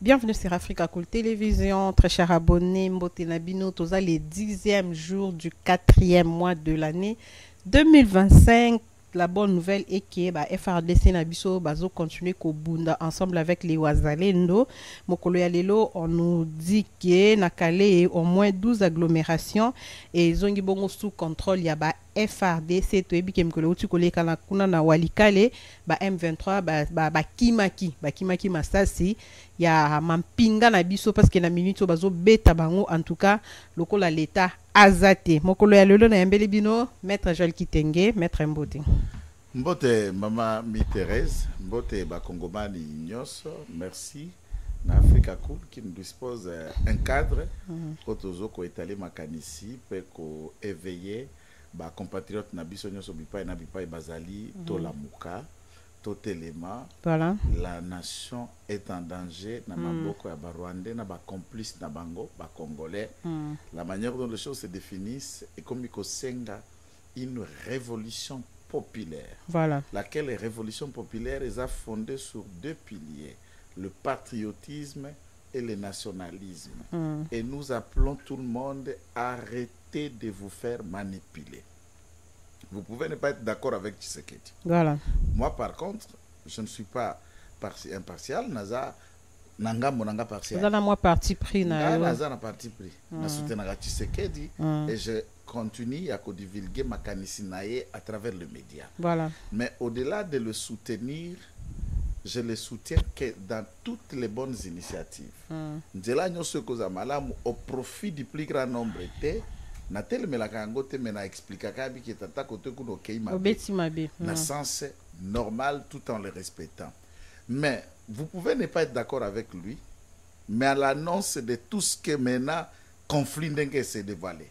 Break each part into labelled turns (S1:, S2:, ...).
S1: Bienvenue sur Africa Cool Télévision, très chers abonnés, Mbote Nabino, tous les 10e jour du 4e mois de l'année 2025. La bonne nouvelle est que FRDC Nabiso bazo continuer Kobunda ensemble avec les Wazalendo. Mokolo ya lelo, on nous dit que Nakale au moins 12 agglomérations et zongi bongo sous contrôle ya ba FRDC to ebi kemkolo uti kole kana kuna na walikale ba M23 ba kimaki masasi ya mampinga na biso parce que na minute bazo beta bango en tout cas lokola l'état azate mokolo ya lelo na yambeli bino maître Joël Kitenge maître Mbote
S2: Mbote mama mi Thérèse Mbote ba Kongomani nyoso merci na Africa Cool qui nous dispose un cadre kotozo ko étaler makanisi pe ko éveiller ba compatriotes na biso nyoso bipai na bipai bazali to lamuka to telema.
S1: Voilà.
S2: La nation est en danger na maboko ya Rwandais na ba complice na bango ba congolais. La manière dont les choses se définissent est comme senga une révolution populaire.
S1: Voilà.
S2: Laquelle révolution populaire est fondée sur deux piliers, le patriotisme et le nationalisme. Et nous appelons tout le monde à arrêter de vous faire manipuler. Vous pouvez ne pas être d'accord avec Tshisekedi.
S1: Voilà.
S2: Moi, par contre, je ne suis pas impartial. Naza nanga monanga partial.
S1: Naza moi parti pris na.
S2: Naza na parti pris. Na soutenir Tshisekedi et je continue à divulguer ma canisinaye à travers les médias.
S1: Voilà.
S2: Mais au-delà de le soutenir, je le soutiens que dans toutes les bonnes initiatives. Nzela nyoso kozamalamu au profit du plus grand nombre était na tel me la kangote me na explica kabi ki tata kote kuno keima na sens normal tout en le respectant. Mais vous pouvez ne pas être d'accord avec lui, mais à l'annonce de tout ce que maintenant conflit n'engue s'est dévoilé,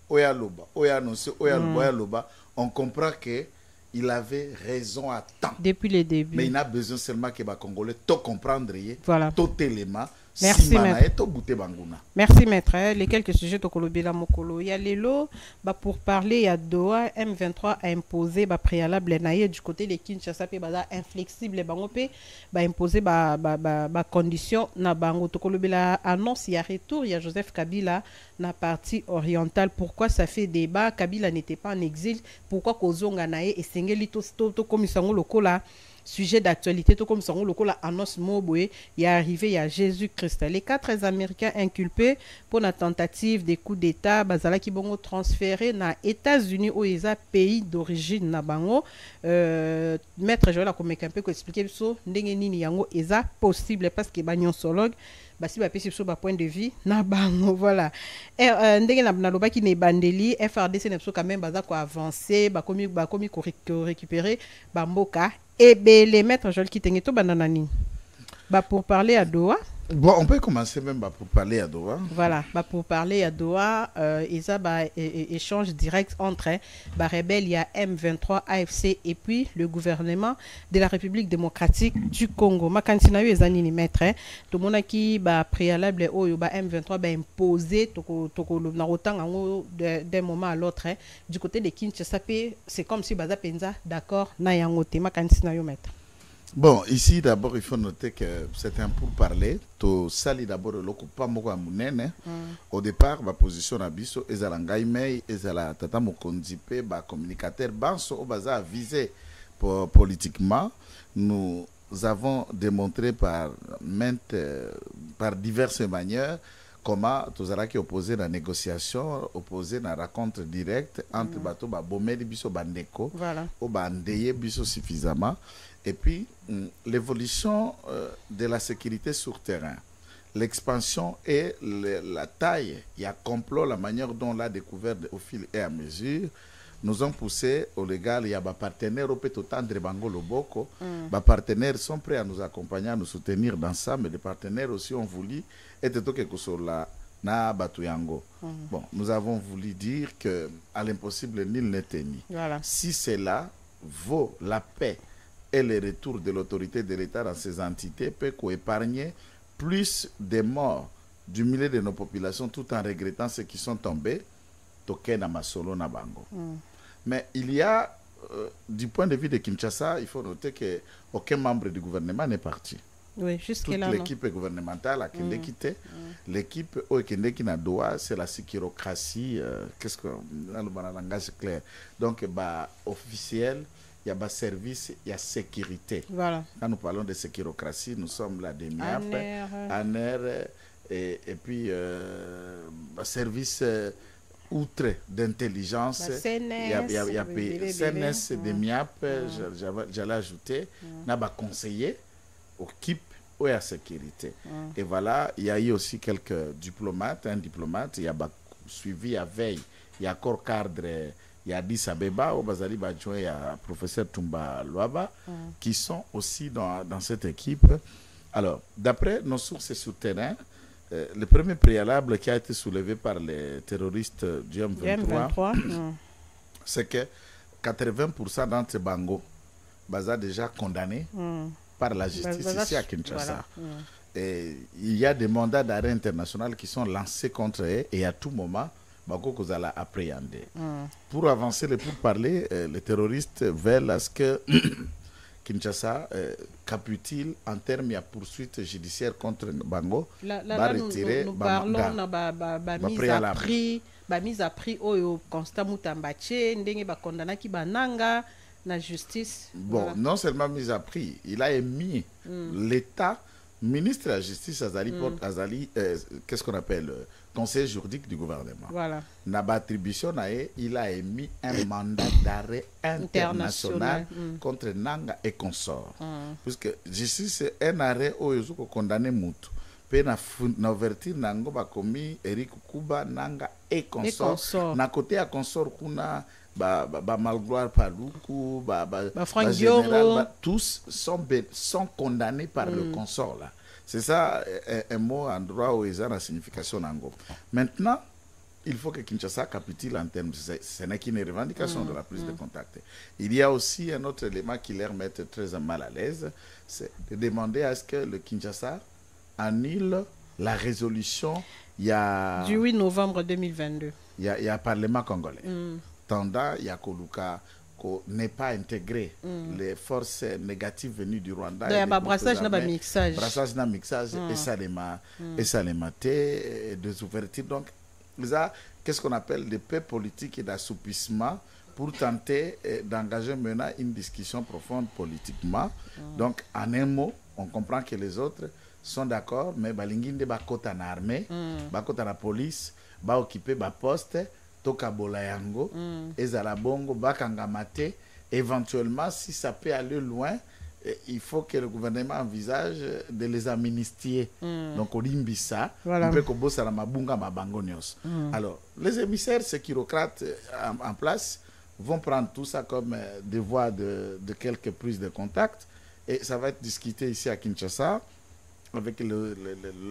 S2: oya loba oya annoncé oya loba, on comprend que il avait raison à temps
S1: depuis le début.
S2: Mais il a besoin seulement que les Congolais tout comprendre,
S1: voilà.
S2: Tout élément.
S1: Merci maître. Merci maître. Les quelques sujets to kolobela mokolo ya lelo pour parler à Doha M23 a imposé préalable naie du côté de Kinshasa pe baza inflexible bango pe imposer condition na bango to kolobela annonce ya retour ya Joseph Kabila na partie orientale. Pourquoi ça fait débat? Kabila n'était pas en exil, pourquoi kozonga naie et sengeli to komisango lokola sujet d'actualité, tout comme son local annonce Moboué, il est arrivé, il y a Jésus-Christ. Les 4 Américains inculpés pour la tentative des coups d'État, Bazala qui bongo transféré na États-Unis où ils ont pays d'origine na bango. Maître Joël a comme un peu expliqué ça, n'engeni yango eza possible parce que bagnon sologue. Basi ba pesi sur point de vue na bango voilà et ndenge na loba ki ne bandeli FRDC ne quand même baza ko avancer ba komi ko récupérer ba mboka et les maîtres Joël Kitenge to bananani pour parler à Doha.
S2: Bon, on peut commencer même pour parler à Doha.
S1: Voilà, pour parler à Doha, il y a échange direct entre rebelles, il y a M23 AFC et puis le gouvernement de la République démocratique du Congo. Ma cantina yo ezanini maître, tout le monde qui préalable au M23 imposé na autant d'un moment à l'autre du côté de Kinshasa, c'est comme si baza penza d'accord na yangote ma cantina yo maître.
S2: Bon, ici d'abord il faut noter que c'est un pourparler. To sali d'abord le pas moko amunene. Au départ, ma position na biso ezala ngai mei ezala tata mokonzi pe ba communicateur banso au baza visé politiquement. Nous avons démontré par diverses manières comment tozala qui opposé la négociation, opposé la rencontre directe entre bato ba bomeli biso bandeko,
S1: voilà.
S2: Au bandeye biso suffisamment. Et puis, l'évolution de la sécurité sur terrain, l'expansion et la taille, il y a complot, la manière dont on l'a découvert au fil et à mesure, nous ont poussé au légal. Il y a des partenaires au Pétotan de Bango Loboko. Les partenaires sont prêts à nous accompagner, à nous soutenir dans ça, mais les partenaires aussi ont voulu être quelque chose là. Bon, nous avons voulu dire que à l'impossible, nul n'est tenu.
S1: Voilà.
S2: Si cela vaut la paix et le retour de l'autorité de l'État dans ces entités peut épargner plus de morts du milieu de nos populations tout en regrettant ceux qui sont tombés. Mais il y a, du point de vue de Kinshasa, il faut noter qu'aucun membre du gouvernement n'est parti.
S1: Oui, jusque
S2: toute
S1: là.
S2: L'équipe gouvernementale a quitté. L'équipe qui na Doha, c'est la sécurocratie. Qu'est-ce que dans le langage clair. Donc, bah, officiel, il y a service, il y a sécurité.
S1: Voilà.
S2: Quand nous parlons de sécurocratie, nous sommes là des MIAP, ANER, et puis service outre d'intelligence. Il y a CNS, des MIAP, j'allais ajouter, n'a pas conseiller, équipe ou à sécurité. Et voilà, il y a eu aussi quelques diplomates, un diplomate, il y a suivi à veille, il y a encore cadre. Il y a Addis Abeba, au Bazali Badjoue, il y a professeur Toumba Luaba, qui sont aussi dans cette équipe. Alors, d'après nos sources sur terrain, le premier préalable qui a été soulevé par les terroristes du M23, c'est que 80% d'entre ces bangos, Baza déjà condamnés par la justice ici à Kinshasa. Voilà. Et il y a des mandats d'arrêt international qui sont lancés contre eux et à tout moment, Bako vous allez appréhender. Pour avancer et pour parler, les terroristes veulent à ce que Kinshasa capitule en termes de poursuite judiciaire contre Bango.
S1: Là, nous parlons de mise à prix au constat Moutambaché, ndenge ba condamné ki bananga la justice.
S2: Bon, voilà. Non seulement mise à prix, il a émis l'État, ministre de la Justice Azali, qu'est-ce qu'on appelle conseiller juridique du gouvernement.
S1: Voilà.
S2: Naba attribution, il a émis un mandat d'arrêt international contre Nanga et consorts. Puisque justice, c'est un arrêt où ils ont condamné Moutou. Puis na ouverture nango ba commis Eric Kuba Nanga et consorts. Na côté à consorts kuna ba Malgloire Paluku,
S1: Franck Dioro,
S2: tous sont condamnés par le consort là. C'est ça un mot en droit où ils ont la signification nango. Maintenant, il faut que Kinshasa capitule en termes, ce n'est qu'une revendication de la prise de contact. Il y a aussi un autre élément qui leur met très mal à l'aise, c'est de demander à ce que le Kinshasa annule la résolution du
S1: 8 novembre 2022.
S2: Il y a un parlement congolais. Tandant, il y a Koluka n'est pas intégré les forces négatives venues du Rwanda.
S1: Il y a brassage n'a pas mixage.
S2: Brassage n'a mixage et ça les maté des ouvertures. Donc, qu'est-ce qu'on appelle des paix politiques et d'assouplissement pour tenter d'engager maintenant une discussion profonde politiquement. Donc, en un mot, on comprend que les autres sont d'accord, mais balinginde bakota na armée, bakota na police, ba occuper ba poste, toka bola yango, ezala bongo bakangamate. Éventuellement, si ça peut aller loin, il faut que le gouvernement envisage de les amnistier. Donc, on dit ça, on peut que la mabunga mabangonios. Alors, les émissaires sécurocrates en place vont prendre tout ça comme des voies de quelques prises de contact, et ça va être discuté ici à Kinshasa avec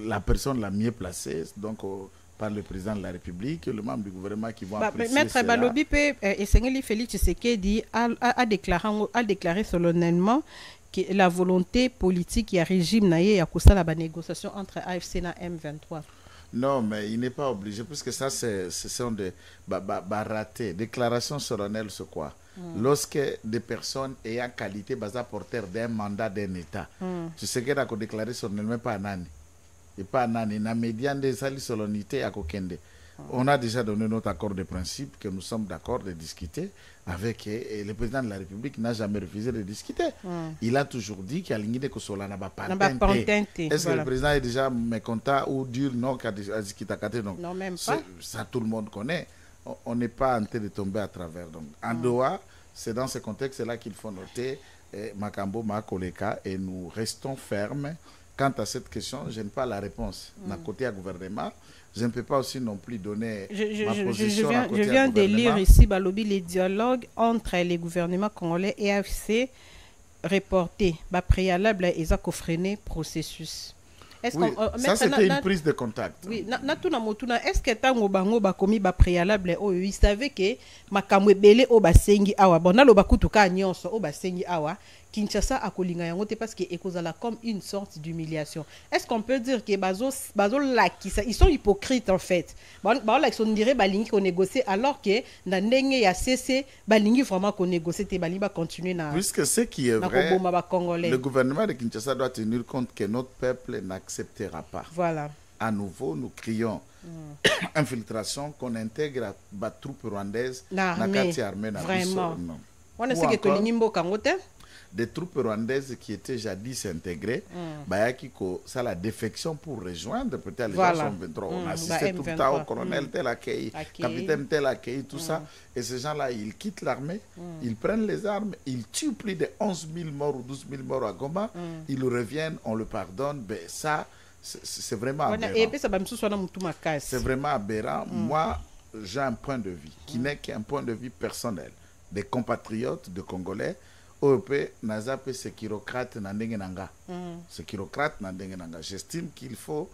S2: la personne la mieux placée, donc par le président de la République, le membre du gouvernement qui vont apprécier
S1: Maître Balobi et Sengeli Félix Tshisekedi a déclaré solennellement que la volonté politique et le régime naïe a causé la négociation entre AFC et M23.
S2: Non, mais il n'est pas obligé, puisque ça, ce sont des ratés. Déclaration solennelle, c'est quoi? Lorsque des personnes ayant qualité basa porteur d'un mandat d'un État, tu sais qu'elle a déclaré solennellement pas Nani. Et pas Nani. Na médiane des sali solennité à Kokende. On a déjà donné notre accord de principe que nous sommes d'accord de discuter avec et le président de la République n'a jamais refusé de discuter. Il a toujours dit qu'il y a l'ingénieur que cela n'a pas patente. Est-ce que le président est déjà mécontent ou dur non qu'à discuter?
S1: Non, même pas.
S2: Ça, tout le monde connaît. On n'est pas en train de tomber à travers. Donc, en Doha, c'est dans ce contexte-là qu'il faut noter Makambo, Makoleka, et nous restons fermes. Quant à cette question, je n'ai pas la réponse. D'un côté à gouvernement, je ne peux pas aussi non plus donner ma position.
S1: Je viens de lire ici, Balobi, les dialogues entre les gouvernements congolais et AFC reportés. Préalable et freiner processus.
S2: Oui, ça c'était une prise de contact.
S1: Oui, est-ce que tango bango ba komi ba préalable o ils savaient que makamwe belé o basengi awa bona lo bakutuka nyonso o basengi awa Kinshasa a kolinga yango te parce que ekozala comme une sorte d'humiliation. Est-ce qu'on peut dire que bazo là ils sont hypocrites en fait. Ba là ils dirait balingi qu'on négocie alors que na ndenge ya CC balingi vraiment qu'on négocie te balingi ba continuer na.
S2: Puisque ce qui est vrai, le gouvernement de Kinshasa doit tenir compte que notre peuple n'acceptera pas.
S1: Voilà.
S2: À nouveau, nous crions infiltration, qu'on intègre la troupe rwandaise dans la armée.
S1: Vraiment. On a ce que
S2: des troupes rwandaises qui étaient jadis intégrées, ça la défection pour rejoindre peut-être les gens 23. On assistait tout le temps au colonel tel accueil, capitaine tel accueil, tout ça. Et ces gens-là, ils quittent l'armée, ils prennent les armes, ils tuent plus de 11 000 morts ou 12 000 morts à Goma, ils reviennent, on le pardonne. Ben, ça, c'est vraiment aberrant. C'est vraiment aberrant. Moi, j'ai un point de vue qui n'est qu'un point de vue personnel des compatriotes de Congolais. J'estime qu'il faut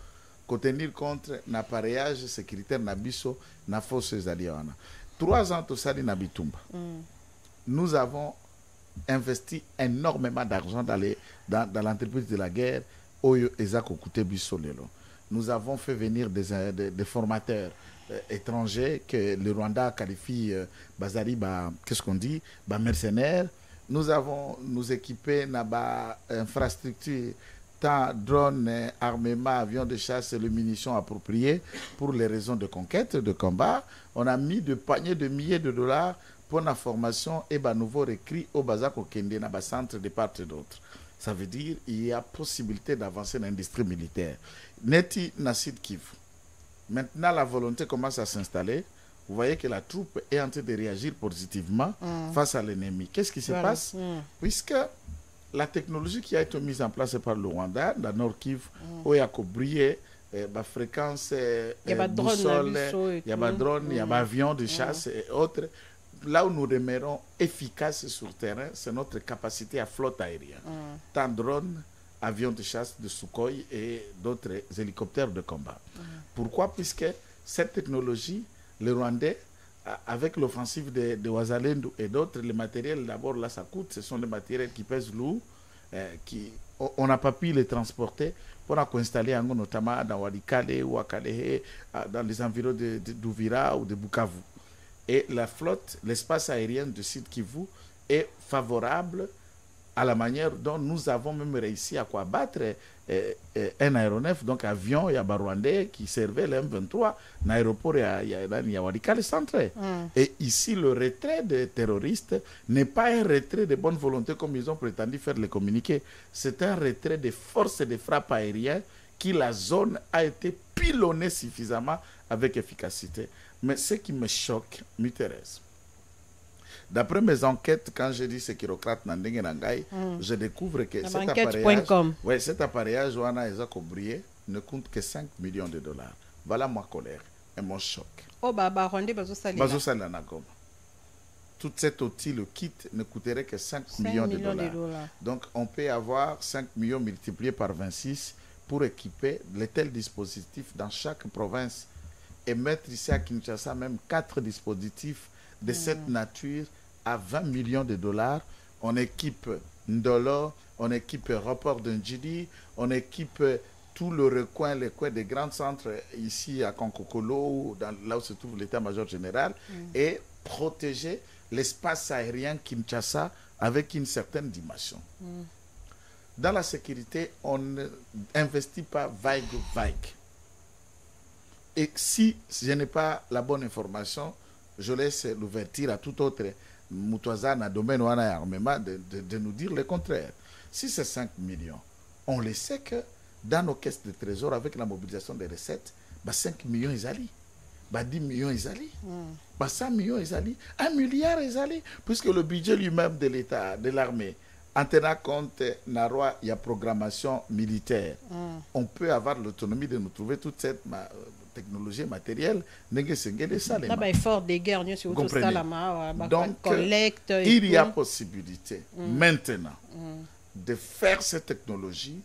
S2: tenir compte de l'appareillage sécuritaire nabiso na forces alliées. 3 ans tout ça Nabitumba. Nous avons investi énormément d'argent dans l'entreprise de la guerre. Nous avons fait venir des formateurs étrangers que le Rwanda qualifie Bazari, qu'est-ce qu'on dit, mercenaires. Nous avons nous équipé d'infrastructures, tant drones, armements, avions de chasse et les munitions appropriées pour les raisons de conquête, de combat. On a mis de paniers de milliers de dollars pour la formation et nouveau recrues au Bazako Kende, dans le centre de part et d'autre. Ça veut dire qu'il y a possibilité d'avancer dans l'industrie militaire. Neti Nassid Kivu. Maintenant, la volonté commence à s'installer. Vous voyez que la troupe est en train de réagir positivement face à l'ennemi. Qu'est-ce qui se passe? Puisque la technologie qui a été mise en place par le Rwanda, dans Nord Kivu, où il y a briller, la fréquence, boussole, il y a des drones, il y a des avions de chasse et autres. Là où nous demeurons efficaces sur terrain, c'est notre capacité à flotte aérienne. Tant drones, avions de chasse de Sukhoi et d'autres hélicoptères de combat. Pourquoi? Puisque cette technologie, le Rwandais, avec l'offensive de Ouazalendo et d'autres, les matériels, d'abord là ça coûte, ce sont des matériels qui pèsent lourd, on n'a pas pu les transporter pour installer notamment dans Walikale ou à Kalehe, dans les environs d'Ouvira ou de Bukavu. Et la flotte, l'espace aérien de Sud Kivu est favorable à la manière dont nous avons même réussi à battre un aéronef, donc avion, il y a un Rwandais qui servait le M23, l'aéroport, il y a Walikale centré. Et ici, le retrait des terroristes n'est pas un retrait de bonne volonté comme ils ont prétendu faire les communiqués. C'est un retrait des forces de frappe aérienne qui la zone a été pilonnée suffisamment avec efficacité. Mais ce qui me choque, m'intéresse. D'après mes enquêtes, quand je dis sécurocrate Nandenge Nangai, je découvre que cet appareillage ne coûte que 5 millions de dollars. Voilà ma colère et mon choc. Tout cet outil, le kit, ne coûterait que 5 millions de dollars. Donc on peut avoir 5 millions multipliés par 26 pour équiper de tels dispositifs dans chaque province et mettre ici à Kinshasa même 4 dispositifs de cette nature à 20 millions de dollars. On équipe Ndolo, on équipe Report de Njidi, on équipe tout le recoin, les coins des grands centres ici à Kankokolo, là où se trouve l'état-major général, et protéger l'espace aérien Kinshasa avec une certaine dimension. Dans la sécurité, on n'investit pas vague. Et si je n'ai pas la bonne information, je laisse l'ouverture à tout autre Moutouaza dans le domaine où on a armement de nous dire le contraire. Si c'est 5 millions, on le sait que dans nos caisses de trésor, avec la mobilisation des recettes, 5 millions ils allient, 10 millions ils allient, 100 millions ils allient, 1 milliard ils allient, puisque le budget lui-même de l'État, de l'armée, en tenant compte, il y a programmation militaire. On peut avoir l'autonomie de nous trouver toute cette technologie matérielle. Donc, il y a possibilité maintenant de faire cette technologie.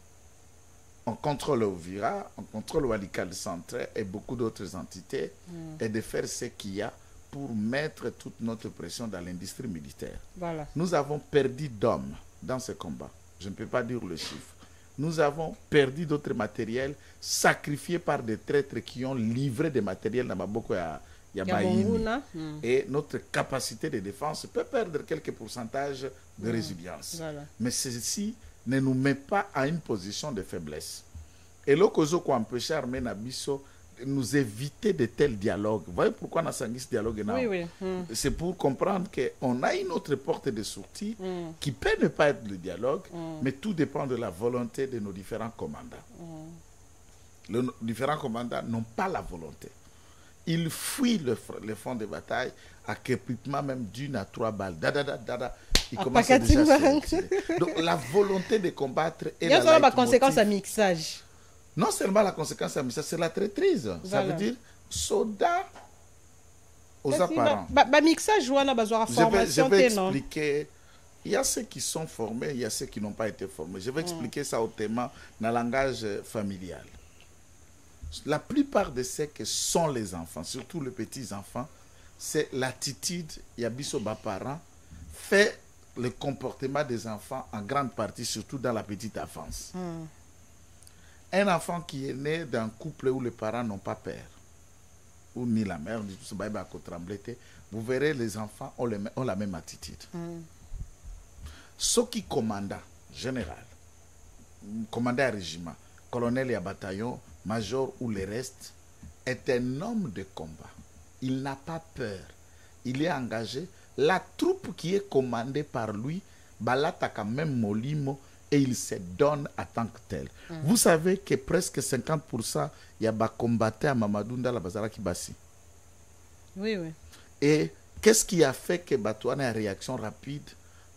S2: On contrôle Ouvira, on contrôle Walikale Centre et beaucoup d'autres entités et de faire ce qu'il y a pour mettre toute notre pression dans l'industrie militaire. Nous avons perdu d'hommes dans ce combat. Je ne peux pas dire le chiffre. Nous avons perdu d'autres matériels sacrifiés par des traîtres qui ont livré des matériels dans Maboko et et notre capacité de défense peut perdre quelques pourcentages de résilience. Voilà. Mais ceci ne nous met pas à une position de faiblesse. Et le cause qu'on empêche l'armée Nabiso nous éviter de tels dialogues. Vous voyez pourquoi on a ce dialogue? Oui. C'est pour comprendre qu'on a une autre porte de sortie qui peut ne pas être le dialogue, mais tout dépend de la volonté de nos différents commandants. Les différents commandants n'ont pas la volonté. Ils fuient le front de bataille à crépitement même d'une à 3 balles. Ils commencent déjà à se Donc la volonté de combattre est la
S1: leitmotiv. Conséquence à mixage.
S2: Non seulement la conséquence, mais c'est la traîtrise. Voilà. Ça veut dire soda aux apparents. Je vais expliquer. Il y a ceux qui sont formés, il y a ceux qui n'ont pas été formés. Je vais expliquer ça autrement dans le langage familial. La plupart de ceux que sont les enfants, surtout les petits-enfants, c'est l'attitude, Yabiso Bapara, fait le comportement des enfants en grande partie, surtout dans la petite enfance. Un enfant qui est né d'un couple où les parents n'ont pas peur, ou ni la mère, ni tout ça, vous verrez les enfants ont la même attitude. Ceux qui commandent, général, commandant un régiment, colonel et un bataillon, major ou le reste, est un homme de combat. Il n'a pas peur. Il est engagé. La troupe qui est commandée par lui, balataka même molimo, et il se donne à tant que tel. Vous savez que presque 50% il y a des combattants à Mamadou la Bazara Kibasi.
S1: Oui.
S2: Et qu'est-ce qui a fait que Batouane, en réaction rapide,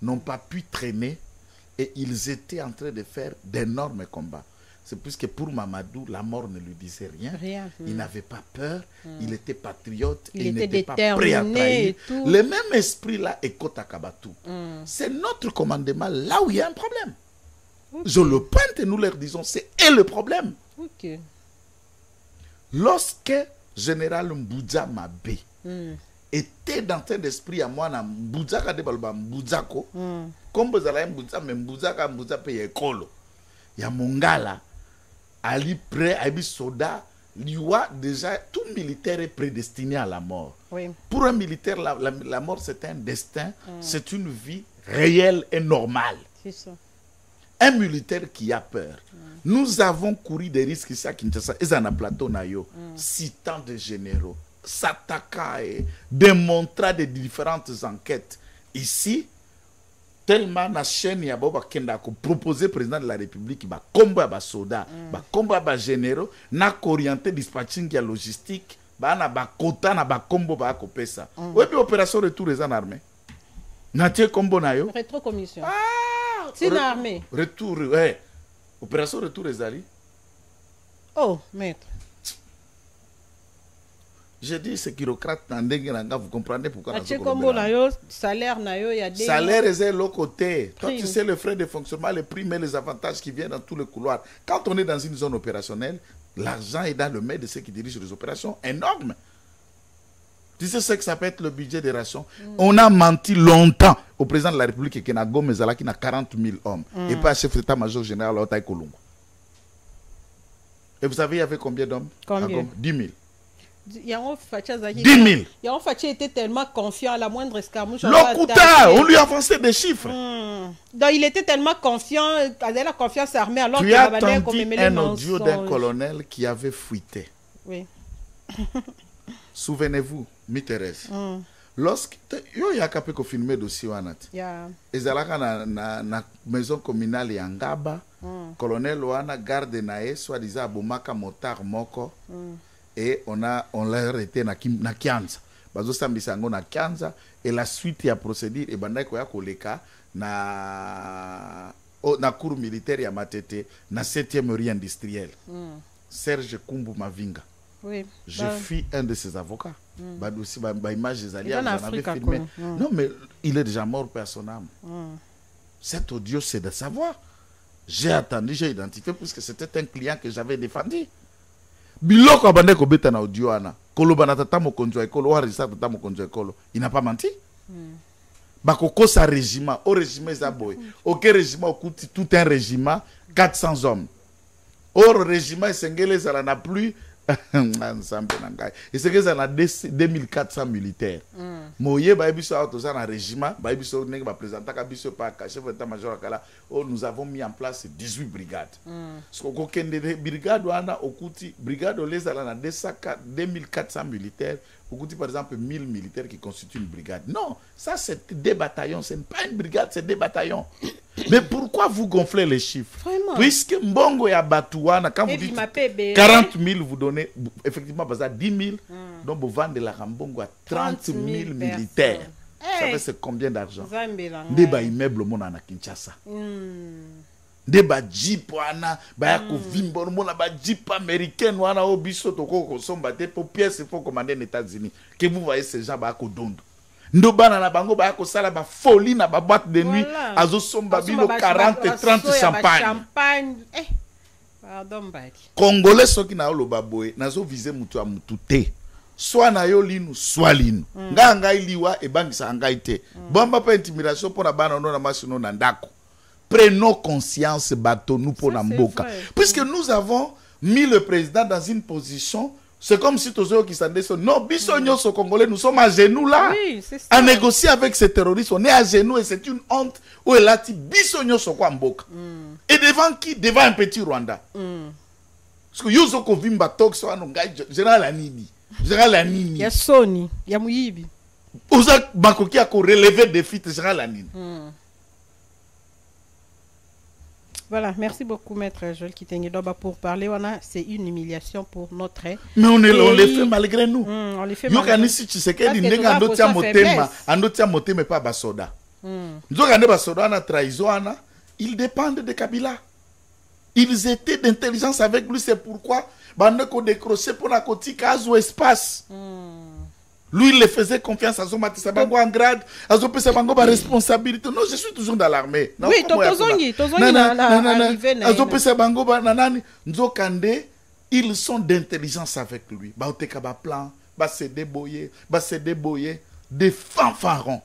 S2: n'ont pas pu traîner et ils étaient en train de faire d'énormes combats? C'est puisque pour Mamadou, la mort ne lui disait rien. Il n'avait pas peur. Il était patriote. Il n'était pas prêt à trahir. Le même esprit-là est Kota Kabatou. C'est notre commandement là où il y a un problème. Je le pointe et nous leur disons, c'est le problème. Lorsque Général Mbouza Mabé était dans cet esprit à moi, Mbouza Kadebalba Mbouzako, comme vous avez Mbouza, mais Mbouza paye école. Il y a Mongala, Ali prêt, Ali Soda, l'IWA, déjà, tout militaire est prédestiné à la mort. Pour un militaire, la mort, c'est un destin, c'est une vie réelle et normale.
S1: C'est ça.
S2: Un militaire qui a peur. Nous avons couru des risques ici à Kinshasa, et dans le plateau Nayo, citant des généraux, s'attaquant et démontrant des différentes enquêtes. Ici, tellement la chaîne y a proposé président de la République, bah combat ba soda, bah combat ba généraux, n'a qu'orienté dispatching ya logistique, bah na ba quota na ba combo ba kopesa. Ouais puis opération retour des armées. Na tie combo na yo.
S1: Rétro commission. C'est l'armée.
S2: Retour, ouais. Opération retour des alliés.
S1: Oh, maître.
S2: J'ai dit c'est bureaucrate, vous comprenez pourquoi.
S1: Salaire,
S2: salaire est de l'autre côté. Toi, tu sais, le frais de fonctionnement, les primes et les avantages qui viennent dans tous les couloirs. Quand on est dans une zone opérationnelle, l'argent est dans le main de ceux qui dirigent les opérations énorme. Tu sais ce que ça peut être le budget des rations. On a menti longtemps au président de la République qui n'a 40 000 hommes et pas chef d'état-major général à Otaï Kolongo. Et vous savez, il y avait combien d'hommes? 10 000. 10 000.
S1: Yaon était tellement confiant à la moindre escarmouche.
S2: On lui avançait des chiffres.
S1: Donc il était tellement confiant, avec la confiance armée alors
S2: tu as entendu un audio d'un colonel qui avait fuité.
S1: Oui.
S2: Souvenez-vous, Thérèse. Lorsque il y a capé qu'on filmé dossier wanat. Et zalaka na maison communale ya Ngaba, colonel wana garde nae soi-disant abomaka motard moko. Et on l'a arrêté na Kianza. Bazo sambisa ngo na Kianza et la suite ya procédure et bandai ko ya koleka na cour militaire ya Matete na 7e rue industrielle. Serge Kumbu Mavinga.
S1: Oui.
S2: Je fus un de ses avocats. Aussi, image des alliés, vous en avez filmé. Non, mais il est déjà mort, par son âme. Cet audio, c'est de savoir. J'ai attendu, j'ai identifié, puisque c'était un client que j'avais défendu. Biloko abande ko beta na audio ana. Kolo banata tamo konjo ekolo, warisa tamo konjo ekolo. Il n'a pas menti. Bakoko sa régiment, au régiment Zaboy. Ok régiment okuti tout un régiment 400 hommes. Or régiment Sengele ça n'a plus et c'est que ça a 2400 militaires. Moye ba biso auto ça na régiment, ba biso nek ba présenter ka biso pa chef d'état-major kala. Oh nous avons mis en place 18 brigades. Ce ko kende brigade wana okuti brigade les ala na 2400 militaires. Okuti par exemple 1000 militaires qui constituent une brigade. Non, ça c'est des bataillons, c'est pas une brigade, c'est des bataillons. Mais pourquoi vous gonflez les chiffres? Vraiment? Puisque Mbongo ya Batouana, quand vous dites 40 000, vous donnez effectivement 10 000, donc vous vendez la Mbongo à 30 000 militaires. Ça fait c'est combien d'argent? Des immeubles au à Kinshasa. Des jeep wana ba ko vimbo mona ba jeep américain wana obiso to ko somba te pour pièces il faut commander aux États-Unis que vous voyez ces gens ba ko dondo ndo bana na bango ba ko sala ba folie na ba boîte de nuit azo somba bino 40 et 30 champagne
S1: pardon baki
S2: congolais soki na oloba boye nazo viser mutu a mutu te soit na yo linu soit linu nga ngai liwa e bangisa ngai te bomba pa intimidation pour na bana no na masino na ndako. Prenons conscience, bateau-nous pour Namboka. Puisque nous avons mis le président dans une position, c'est comme si tous qui s'en descendent. Non, Bissonio, ce Congolais, nous sommes à genoux là. Oui, à négocier avec ces terroristes, on est à genoux et c'est une honte. Où est là, Bissonio, ce Mboka. Et devant qui? Devant un petit Rwanda. Parce que Yuzoko Vimba Tok, général Anini. Général Anini.
S1: Il y a Sony, il y a Mouyibi.
S2: Ouzak Bakoki a relevé des défis, général Anini.
S1: Voilà, merci beaucoup, maître Joël Kitengidoba, pour parler. C'est une humiliation pour notre pays.
S2: Mais on les fait malgré nous.
S1: On les fait malgré
S2: nous. Tu sais qu'il y a un motema pas basoda. Basoda trahison, ils dépendent de Kabila. Ils étaient d'intelligence avec lui, c'est pourquoi Bandeko décroché pour la côte Kazo espace. Lui, il les faisait confiance à son matissa bango en grade, à son pesa bango ba responsabilité. Non, je suis toujours dans l'armée.
S1: Oui, tozongi
S2: à son pesa bango ba nanani, nzokande, ils sont d'intelligence avec lui. Ba oteka ba plan, ba se déboyer, des fanfarons.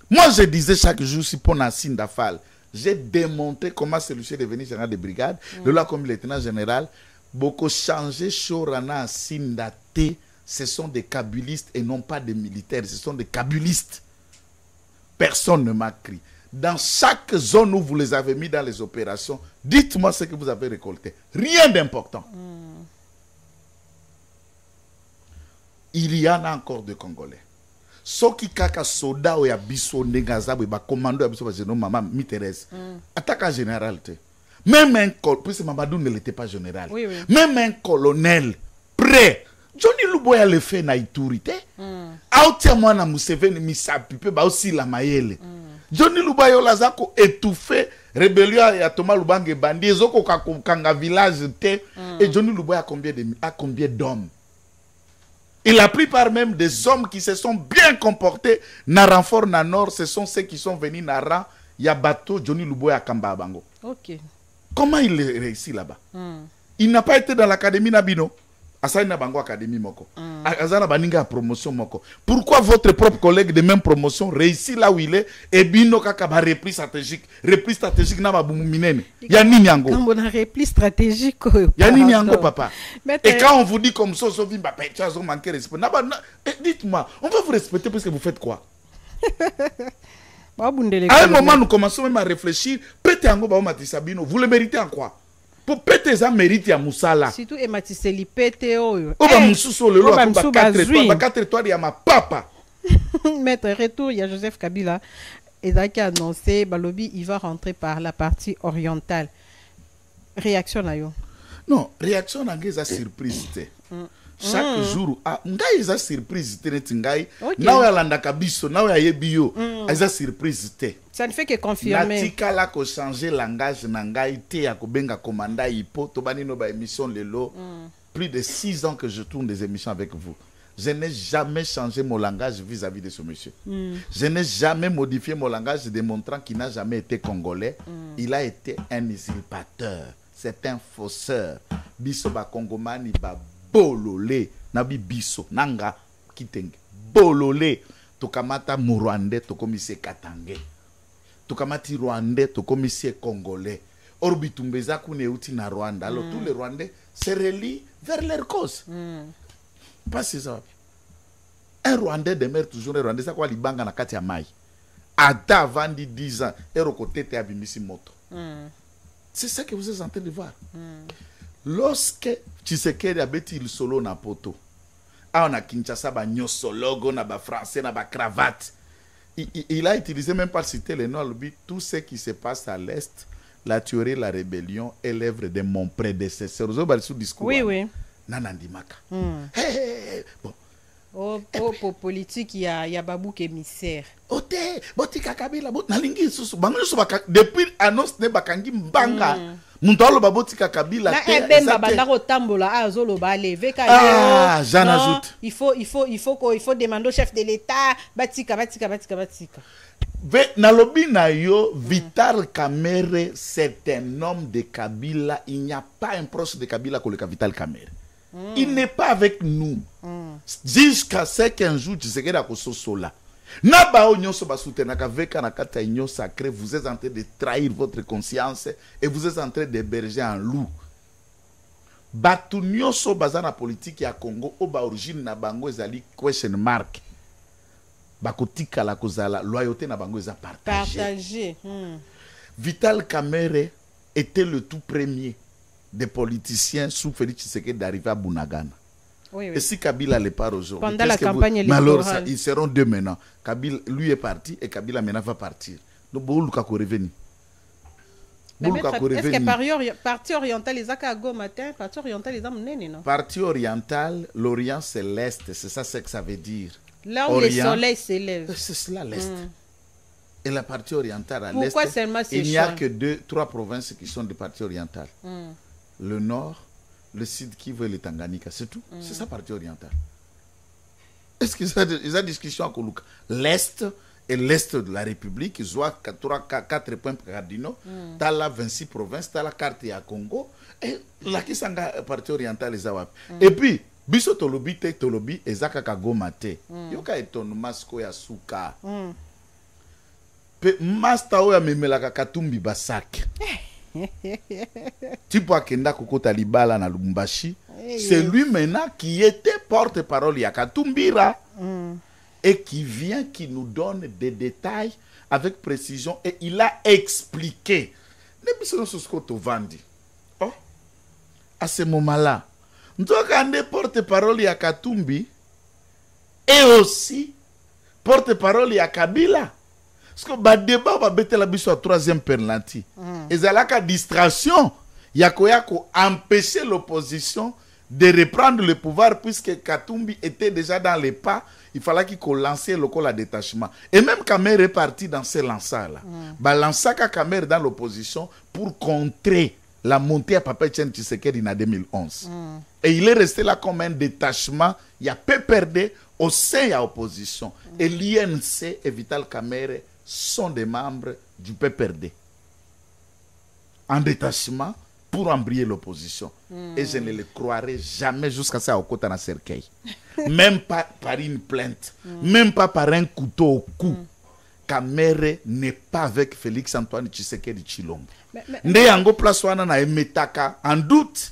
S2: Moi, je disais chaque jour si pour Nassine Dafal, j'ai démontré comment celui-ci est devenu général de brigade, le là comme lieutenant général. Beaucoup changé Chorana à Sindate, ce sont des kabylistes et non pas des militaires, ce sont des kabylistes. Personne ne m'a crié. Dans chaque zone où vous les avez mis dans les opérations, dites-moi ce que vous avez récolté. Rien d'important. Il y en a encore de Congolais. Ceux qui kaka soda ou ya biso negaza ou ba commando ya biso ba jeune maman Miterès. Attaque en généralité. Même un colonel, puisque Mamadou ne l'était pas général, même un colonel prêt, Johnny Luboya le fait na Iturité, Aoutia Mwana Museveni Misapipe, ba aussi la Mayele. Johnny Luboya Lazako étouffé, rébellion ya Thomas Lubange Bandi, Zoko Kanga village te, et Johnny Luboya a combien d'hommes? Et la plupart même des hommes qui se sont bien comportés, na renfort na nord, ce sont ceux qui sont venus na rang, ya bateau Johnny Luboya Kamba Bango.
S1: Ok.
S2: Comment il est réussi là-bas? Il n'a pas été dans l'académie Nabino. Asaina Bango Académie Moko. Azana Baninga promotion Moko. Pourquoi votre propre collègue de même promotion réussit là où il est et Bino Kakaba repli stratégique? Repli stratégique n'a pas minene. Yani Nyango.
S1: Quand on a repli stratégique.
S2: Yani Nyango, papa. Et quand on vous dit comme ça, tu as manqué respect. Dites-moi, on va vous respecter parce que vous faites quoi? À un moment, nous commençons même à réfléchir. Pété en Goba Matisabino, vous le méritez en quoi? Pour péter ça, mérite à Moussala.
S1: Surtout, et Matiseli pété.
S2: Oba Moussou, le loi, 4 étoiles, il y a ma papa.
S1: Maître, retour, il y a Joseph Kabila. Et qui a annoncé, Balobi, il va rentrer par la partie orientale. Réaction à yo?
S2: Non, réaction à la surprise. Chaque jour, ngai eza surprise te ngai na ya landa kabiso na ya yebio eza surprise te.
S1: Ça ne fait que confirmer.
S2: Natika la ko changer langage na ngai te ya ko benga commanda ipo to banino ba émission lelo. Plus de 6 ans que je tourne des émissions avec vous. Je n'ai jamais changé mon langage vis-à-vis de ce monsieur. Je n'ai jamais modifié mon langage démontrant qu'il n'a jamais été congolais. Il a été un usurpateur. C'est un fausseur. Biso ba kongomani ba bololé nabi biso nanga kitenge bololé tokamata mu Rwandais tokomisi Katangais. Tokamati Rwandais tokomisi Congolais. Or Bitumbeza kune uti na Rwanda. Alors tous les Rwandais se relient vers leur cause. Pas c'est ça. Un Rwandais demeure toujours un Rwandais. Ça quoi libanga na kati ya mai. Ata avant 10 ans, ero côté te abimisi moto. C'est ça que vous êtes en train de voir. Lorsque Tshisekedi abeti il solo na poto. On a Kinshasa ba nyoso logo na ba français na ba cravate. Il a utilisé même pas citer les noms, tout ce qui se passe à l'est, la tuerie, la rébellion est l'œuvre de mon prédécesseur. Vous avez le discours.
S1: Oui, oui.
S2: Nanandimaka.
S1: Bon. Pour politique, il y a Babou qui est émissaire.
S2: Depuis l'annonce de Bakangi Mbanga, Muntalo Babotika Kabila. J'en ajoute.
S1: Il faut demander au chef de l'État. Batika.
S2: Nalobi na yo, Vital Kamerhe, c'est un homme de Kabila. Il n'y a pas un proche de Kabila comme le Vital Kamerhe. Il n'est pas avec nous. Jusqu'à ce qu'un jour, tu sais qu'il y a un sola. Vous êtes en train de trahir votre conscience et vous êtes en train d'héberger un loup. Batu nyoso bazana politique ya Congo oba origine na bango ezali question mark. Bakotika la kozala loyauté na bango eza partagé. Vital Kamerhe était le tout premier des politiciens sous Félix Tshisekedi d'arriver à Bunagana.
S1: Oui.
S2: Et si Kabila les part aujourd'hui,
S1: pendant la campagne électorale,
S2: alors ça, ils seront deux maintenant. Kabila, lui est parti et Kabila maintenant va partir. Donc, Bouluka ko revenu.
S1: Est-ce que parti oriental, les Akago matin, parti oriental, les amenés, non?
S2: Parti oriental, l'Orient c'est l'Est, c'est ça ce que ça veut dire.
S1: Là où le soleil s'élève.
S2: C'est cela l'Est. Et la partie orientale à
S1: l'Est,
S2: il n'y a que 3 provinces qui sont des parties orientales. Le nord, le sud qui veut le Tanganyika, c'est tout. C'est ça partie orientale. Est-ce qu'ils ont discussion à Koluka? L'Est et l'Est de la République, ils ont 4 points cardinaux. Tu as là 26 provinces, tu as la carte à Congo. Et là, qui sont la partie orientale, les Awap. Et puis, biso tolobi te tolobi ezaka kagoma te. Yoka etonoma sko ya suka. Pe masta oya memelaka katumbi basak. Tipo akenda kokota libala na Lubumbashi. C'est lui maintenant qui était porte-parole ya Katumbira. Et qui vient, qui nous donne des détails avec précision. Et il a expliqué. Oh, à ce moment-là, nous avons porte-parole ya Katumbi et aussi porte-parole ya Kabila. Parce que le débat va être la 3e penalty. Et c'est la distraction. Il y a empêcher l'opposition de reprendre le pouvoir puisque Katumbi était déjà dans les pas. Il fallait qu'il lance le détachement. Et même Kamerhe est parti dans ce lancers-là. Balançaka Kamerhe dans l'opposition pour contrer la montée à Papa Etienne Tshisekedi en 2011. Et il est resté là comme un détachement. Il y a PPRD au sein de l'opposition. Et l'INC et Vital Kamerhe sont des membres du PPRD. En détachement pour embrayer l'opposition. Et je ne le croirai jamais jusqu'à ça au côté de cercueil. Même pas par une plainte. Même pas par un couteau au cou. Kamerhe n'est pas avec Félix Antoine Tshisekedi Tshilombo. Ndeyango place wana na emetaka en doute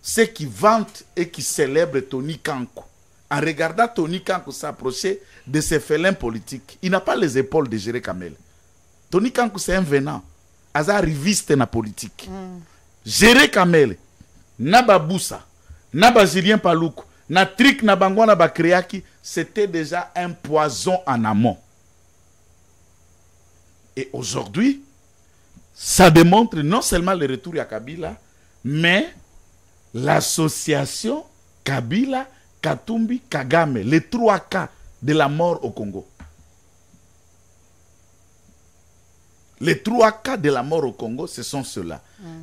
S2: ceux qui vantent et qui célèbrent Tony Kankou. En regardant Tony Kankou s'approcher de ces félins politiques, il n'a pas les épaules de gérer Kamel. Tony Kankou c'est un venant. Aza riviste na politique. Gérer Kamel, Naba Boussa, Naba Julien Paluku, na Trik na Bangwana Bakriaki, c'était déjà un poison en amont. Et aujourd'hui, ça démontre non seulement le retour à Kabila, mais l'association Kabila, Katumbi, Kagame, les 3 cas de la mort au Congo. Les 3 cas de la mort au Congo, ce sont ceux-là.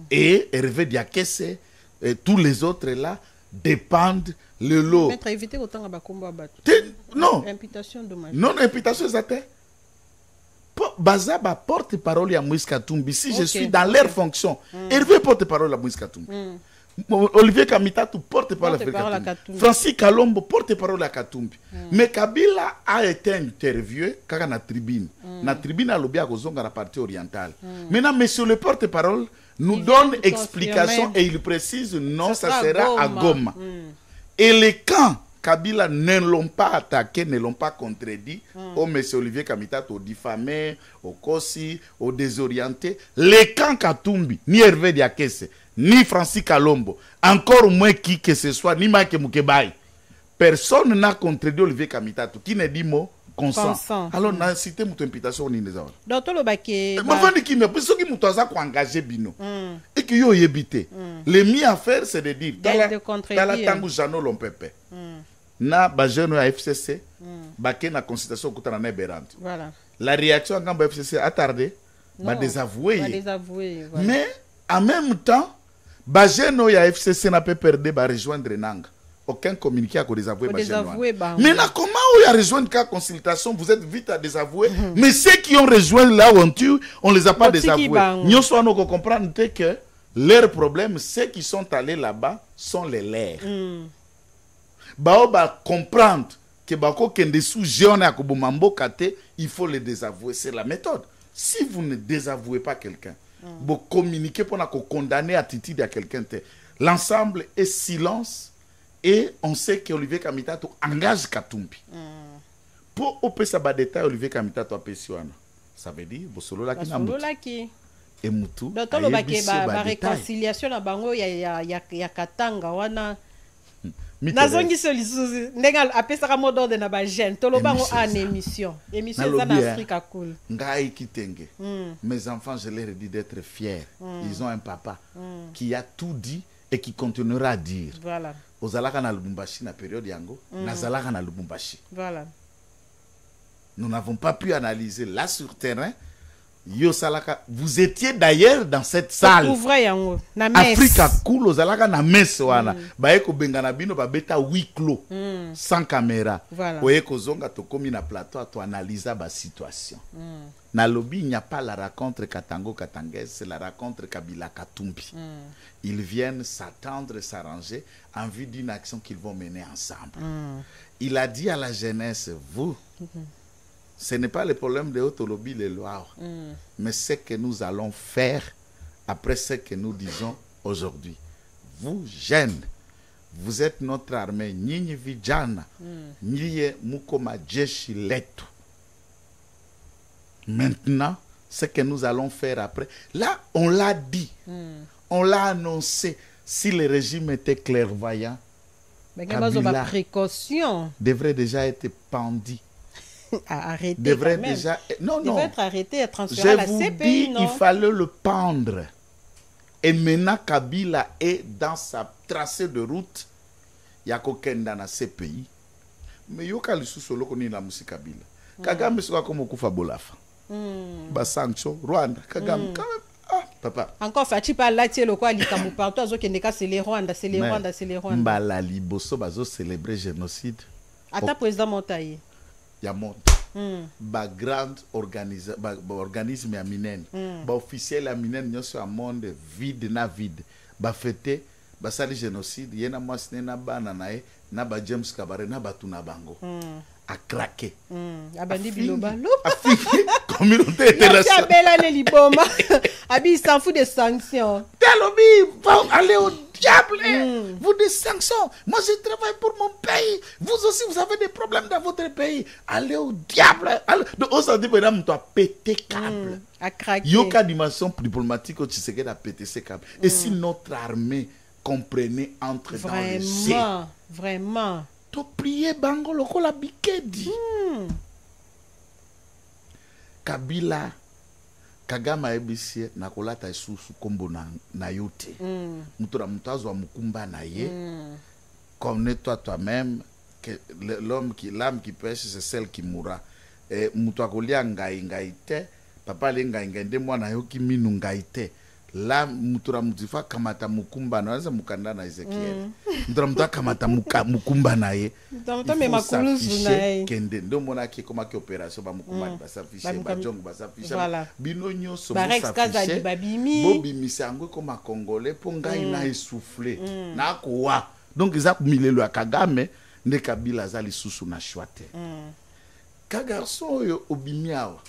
S2: Et Hervé Diakese et tous les autres là dépendent le lot.
S1: Maître, éviter autant à Bakombo à battre.
S2: Non.
S1: Imputation dommage.
S2: Non, imputation, c'était. Bazaba porte-parole à Moïse Katumbi. Si je suis dans leur fonction, Hervé porte-parole à Moïse Katumbi. Olivier Kamitatu porte-parole à Katumbi. Francis Kalombo porte-parole à Katumbi. Mais Kabila a été interviewé dans la tribune. La tribune a lobby à la partie orientale. Maintenant, monsieur le porte-parole nous donne explication et il précise non, ça sera à Goma. Et les camps Kabila ne l'ont pas attaqué, ne l'ont pas contredit. Au monsieur Olivier Kamitatu, au diffamé, au Kossi, au désorienté. Les camps Katumbi, ni Hervé Diakese, ni Francis Kalombo, encore moins qui que ce soit, ni Mike Mukebai. Personne n'a contredit Olivier Kamitatu. Qui ne dit mot consent. Alors, on a cité mon imputation.
S1: Donc, le baquet.
S2: Mais enfin, qui me dit que nous avons engagé Bino. Et que yo yébité. Le mieux à faire, c'est de dire dans la tango Jano Lompepe. Na bajeno ya FCC, baké na consultation au na Berant. Voilà. La réaction quand le FCC a tardé, va désavouer. Mais en même temps, bajeno ya FCC n'a pas perdu ba rejoindre Nanga. Aucun communiqué à désavouer bajeno. Maintenant comment on a rejoint la consultation, vous êtes vite à désavouer, mais ceux qui ont rejoint là où on les a pas désavoués. Nous sommes comprendre que leurs problèmes, ceux qui sont allés là-bas sont les leurs. Ba comprendre que bako kende sous jeune akobomambo kate, il faut le désavouer, c'est la méthode. Si vous ne désavouez pas quelqu'un, vous communiquez pour condamner l'attitude à quelqu'un, l'ensemble est silence et on sait que Olivier Kamitatu engage Katumbi. Pour opérer ça bas détail Olivier Kamitatu a pésiwana. Ça veut dire bosolo la ki et mutu.
S1: Donc le baké ba réconciliation na bango ya Katanga wana. Nazongi solution ndengal apesaka mot de na ba jeune tolobango en émission za na Africa cool
S2: ngai kitenge. Mes enfants, je leur ai dit d'être fiers. Ils ont un papa qui a tout dit et qui continuera à dire. Voilà. Ozalaka na Lubumbashi na période yango, nazalaka na Lubumbashi. Voilà. Nous n'avons pas pu analyser là sur terrain. Yo salaka, vous étiez d'ailleurs dans cette salle. Africa cool ozalaka na messe wana. Baeko bengana bino ba beta huis clos sans caméra. Oye kozonga to komi na plateau to analyser ba situation. Na lobby il n'y a pas la rencontre Katango Katangaise, c'est la rencontre Kabila Katumbi. Ils viennent s'attendre, s'arranger en vue d'une action qu'ils vont mener ensemble. Il a dit à la jeunesse, vous ce n'est pas le problème de Otolobi, les lois, mais ce que nous allons faire après ce que nous disons aujourd'hui. Vous, jeunes, vous êtes notre armée. Nyinyi vijana, nyinyi mukoma jeshi letu. Maintenant, ce que nous allons faire après, là, on l'a dit, on l'a annoncé. Si le régime était clairvoyant, Kabila devrait déjà être pendu.
S1: Arrêter
S2: devrait déjà
S1: devrait être arrêté et transféré à la CPI.
S2: Il fallait le pendre. Et maintenant Kabila est dans sa tracée de route. Il y a quelqu'un dans la CPI. Mais yoka lisu solo koni la musique Kabila. Kagame soka comme kufa bolafa. Ba sanction Rwanda Kagame quand même papa.
S1: Encore fait-il pas là tiens le quoi likamu partout azo kendeka c'est les Rwanda, c'est les Rwanda, c'est les Rwanda.
S2: Mbala liboso bazo célébrer génocide.
S1: Ata président Montaye.
S2: Il y a monde. Ba grand organisme ya minene. Ba officiel ya minene nyoso ya monde vide na vide. Ba fêter ba sali génocide yena mwasine na bana nae na ba James Kabare na batu na bango. A craqué.
S1: Abandi biloba.
S2: Communauté internationale.
S1: Bela le liboma. Abi il s'en fout des sanctions.
S2: Telobi va aller au diable. Vous des sanctions. Moi je travaille pour mon pays. Vous aussi vous avez des problèmes dans votre pays. Allez au diable. Donc on s'en dit madame toi péter câble.
S1: A craquer.
S2: Yoka dimension diplomatique au Tshisekedi a pété ses câbles. Et si notre armée comprenait entre dans le jeu.
S1: Vraiment.
S2: To prier bango loko la bikedi. Kabila Kagama ebisie na kolata isusu kombo na yote. Mutura mutazo wa mukumba na ye. Connais-toi toi-même que l'âme qui pêche c'est celle qui mourra. Et mutua kolia ngai te papa le ngai ngai nde mwana yo ki minu ngai te. la mutura mutifa kamata mukumba na za mukanda na Ezekiel mutura muta kamata mukumba na ye
S1: donc me makuluzu na ye
S2: kende ndo mona ki koma ki opération ba mukumba ba s'afficher ba jong ba s'afficher bino nyoso
S1: ba s'afficher
S2: bobi misango koma congolais ponga ina essouffler na kwa donc za milelo ya Kagame nde Kabila za lisusu na chwate ka garçon yo obimiawa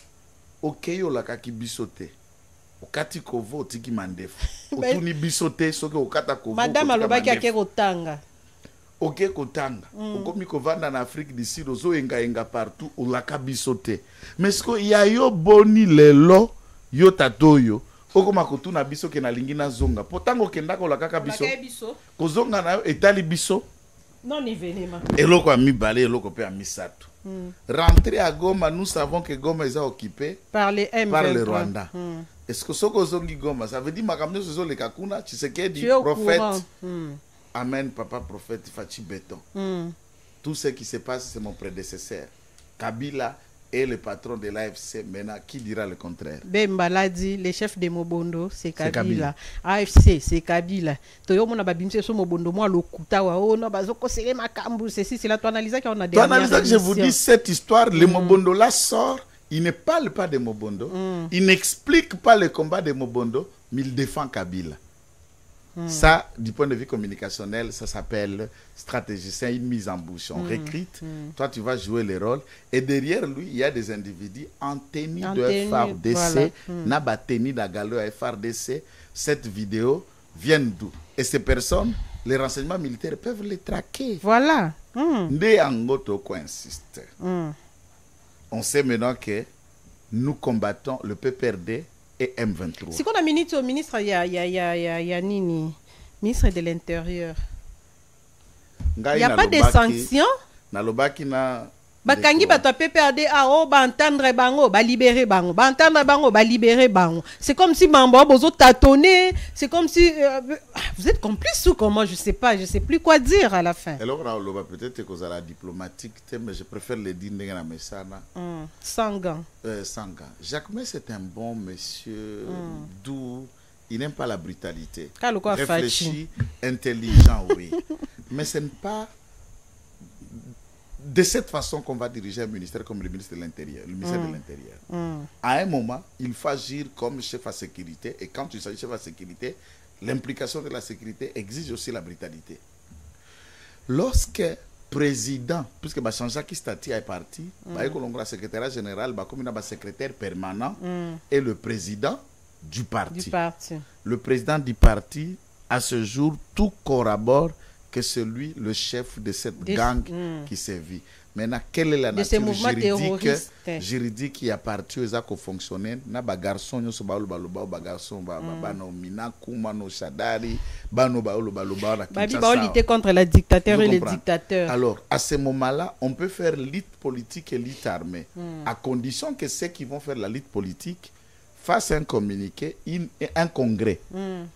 S2: okeyo la ka kibisote okati kovo tiki mandefu otuni bisote soki okata kovo
S1: madame alobaki ake kotanga
S2: oke kotanga okomi kovanda na Afrique du Sud ozo enga partout olaka bisote mais sko ya yo boni lelo yo tatoyo okoma kotuna biso ke na lingi na zonga potango kenda ko lakaka biso kozonga na yo etali biso
S1: non événement
S2: eloko a mibale eloko pe a misato rentrer à Goma nous savons que Goma est occupé
S1: par les M23
S2: par le Rwanda est-ce que soko zongi Goma ça veut dire makamne sozo le kakuna Tshisekedi prophète amen papa prophète Fachi Beton tout ce qui se passe c'est mon prédécesseur Kabila et le patron de l'AFC maintenant qui dira le contraire
S1: Bemba l'a dit le chef de Mobondo c'est Kabila AFC c'est Kabila toyo mona babimse so Mobondo moi lokuta wa ono bazoko sele makambu ceci c'est là tu analyses qu'on a
S2: dernière je vous dis cette histoire le Mobondo là sort il ne parle pas de Mobondo il n'explique pas le combat de Mobondo mais il défend Kabila. Ça, du point de vue communicationnel, ça s'appelle stratégie. C'est une mise en bouche. On recrute. Toi, tu vas jouer les rôles. Et derrière lui, il y a des individus en tenue de FARDC. Naba tenue d'agalo à FARDC. Cette vidéo vient d'où? Et ces personnes, les renseignements militaires peuvent les traquer.
S1: Voilà.
S2: Ndé Angoto insiste. On sait maintenant que nous combattons le PPRD et M23.
S1: Si qu'on a ministre il y a Nini, ministre de l'Intérieur. Il n'y a pas de sanctions.
S2: Nalobaki na
S1: bakangi bato PPRD ba entendre bango ba libérer bango ba entendre bango ba libérer bango c'est comme si mambo bozo tâtonner c'est comme si vous êtes complice ou comment je sais plus quoi dire à la fin
S2: alors peut-être que ça la diplomatique mais je préfère le dire ndengana mesana
S1: Sangan
S2: Jacques c'est un bon monsieur doux il n'aime pas la brutalité
S1: réfléchi
S2: intelligent oui mais ce n'est pas de cette façon qu'on va diriger un ministère comme le ministre de l'Intérieur, le ministère de l'Intérieur. À un moment, il faut agir comme chef à sécurité. Et quand tu s'agit chef à sécurité, l'implication de la sécurité exige aussi la brutalité. Lorsque président, puisque Jean-Jacques Stati est parti, le secrétaire général, comme un secrétaire permanent, et le président du parti. Le président du parti, à ce jour, tout corrobore que celui, le chef de cette gang qui sévit. Maintenant, quelle est la nature juridique qui appartient aux actes fonctionnels? Na ba garçon nyo so ba garçon ba no mina kuma no shadari ba no ba na
S1: Kinshasa. Ba lutter contre la dictature et les dictateurs.
S2: Alors, à ce moment-là, on peut faire lutte politique et lutte armée, à condition que ceux qui vont faire la lutte politique fassent un communiqué, un congrès,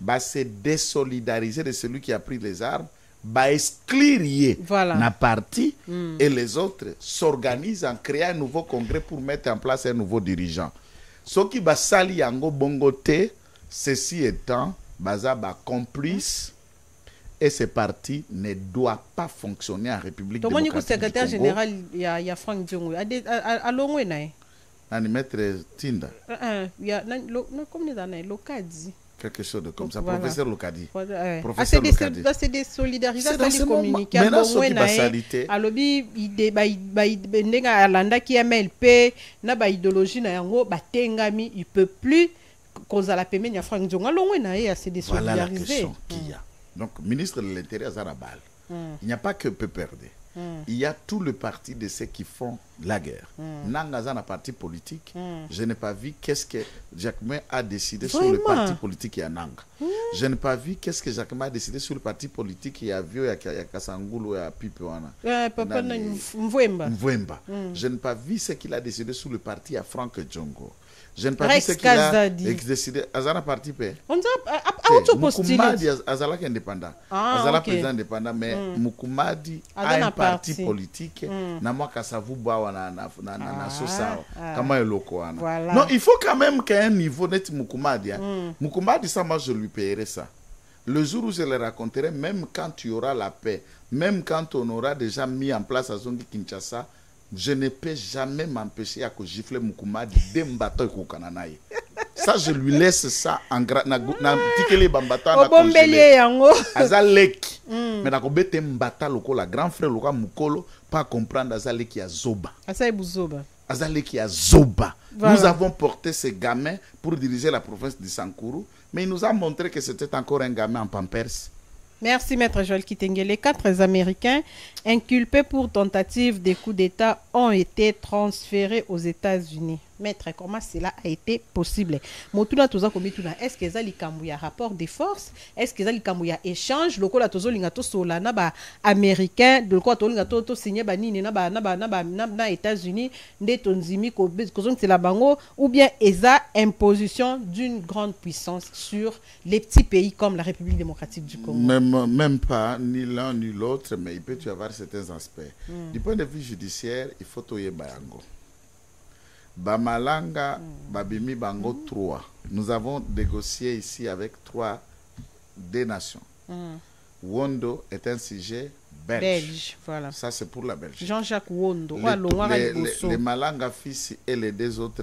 S2: va se désolidariser de celui qui a pris les armes, va exclure la partie et les autres s'organisent en créant un nouveau congrès pour mettre en place un nouveau dirigeant. Ce qui va sali yango bongote, ceci étant, baza ba complice et ce parti ne doit pas fonctionner en République démocratique du Congo.
S1: Secrétaire général il y a Franck Diongo à Longwe nae.
S2: Nani maître Tinda.
S1: Il y a comme les années Lokadi.
S2: Quelque chose de comme ça, voilà. Professeur Lokadi.
S1: Professeur Lokadi. C'est des solidarisations qui communiquent.
S2: Maintenant, ce qui va s'aliter.
S1: Alobi, il alanda qui MLP, na ba idéologie na yango batengami, il peut plus cause à la paiement ya Franck Diongo. Alongwe na ya c'est des solidariser.
S2: Voilà la question qu'il y a. Donc ministre de l'Intérieur Zarabal. Il n'y a pas que PPRD. Il y a tout le parti de ceux qui font la guerre. Nangaza na parti politique. Je n'ai pas vu qu'est-ce que Jacquemin a décidé sur le parti politique et à Nanga. Je n'ai pas vu qu'est-ce que Jacquemin a décidé sur le parti politique et à Vio et à Kasangulu et à Pipewana.
S1: Mvwemba.
S2: Je n'ai pas vu ce qu'il a décidé sur le parti à Franck Diongo. Je ne sais pas ce qu'il a décidé. Azana parti paix.
S1: On dirait
S2: Mukumadi Azala qui est indépendant. Azala président indépendant, mais Mukumadi a un parti politique. Na moi kasavu bawa na sosa. Comment est loko ana. Non, il faut quand même qu'à un niveau net Mukumadi. Mukumadi ça moi je lui paierai ça. Le jour où je le raconterai, même quand tu auras la paix, même quand on aura déjà mis en place à Zongi Kinshasa, je ne peux jamais m'empêcher à gifler Mukumadi de m'battre au Kananaï. Ça, je lui laisse ça en grand. Na tikele bambata na congelé. Azalek. Mais na kobete mbata loko la grand frère loka mukolo pas comprendre azaleki ya zoba. Azaleki ya zoba. Nous avons porté ces gamins pour diriger la province de Sankuru, mais il nous a montré que c'était encore un gamin en Pampers.
S1: Merci, Maître Joël Kitengele. 4 Américains inculpés pour tentative de coup d'État ont été transférés aux États-Unis. Maître, comment cela a été possible? Est-ce que ça y a rapport de force? Est-ce que ça y a échange? Le quoi tozo lingato sola na ba américain de quoi to lingato to signé ba nini na États-Unis ndetonzimi ko c'est la bango ou bien eza imposition d'une grande puissance sur les petits pays comme la République démocratique du Congo?
S2: Même pas ni l'un ni l'autre, mais il peut y avoir certains aspects. Du point de vue judiciaire, il faut toyer bayango. Bamalanga, Babimi Bango 3. Nous avons négocié ici avec 2 nations. Wondo est un sujet belge. Voilà. Ça, c'est pour la Belgique.
S1: Jean-Jacques Wondo.
S2: Les Malanga fils et les 2 autres,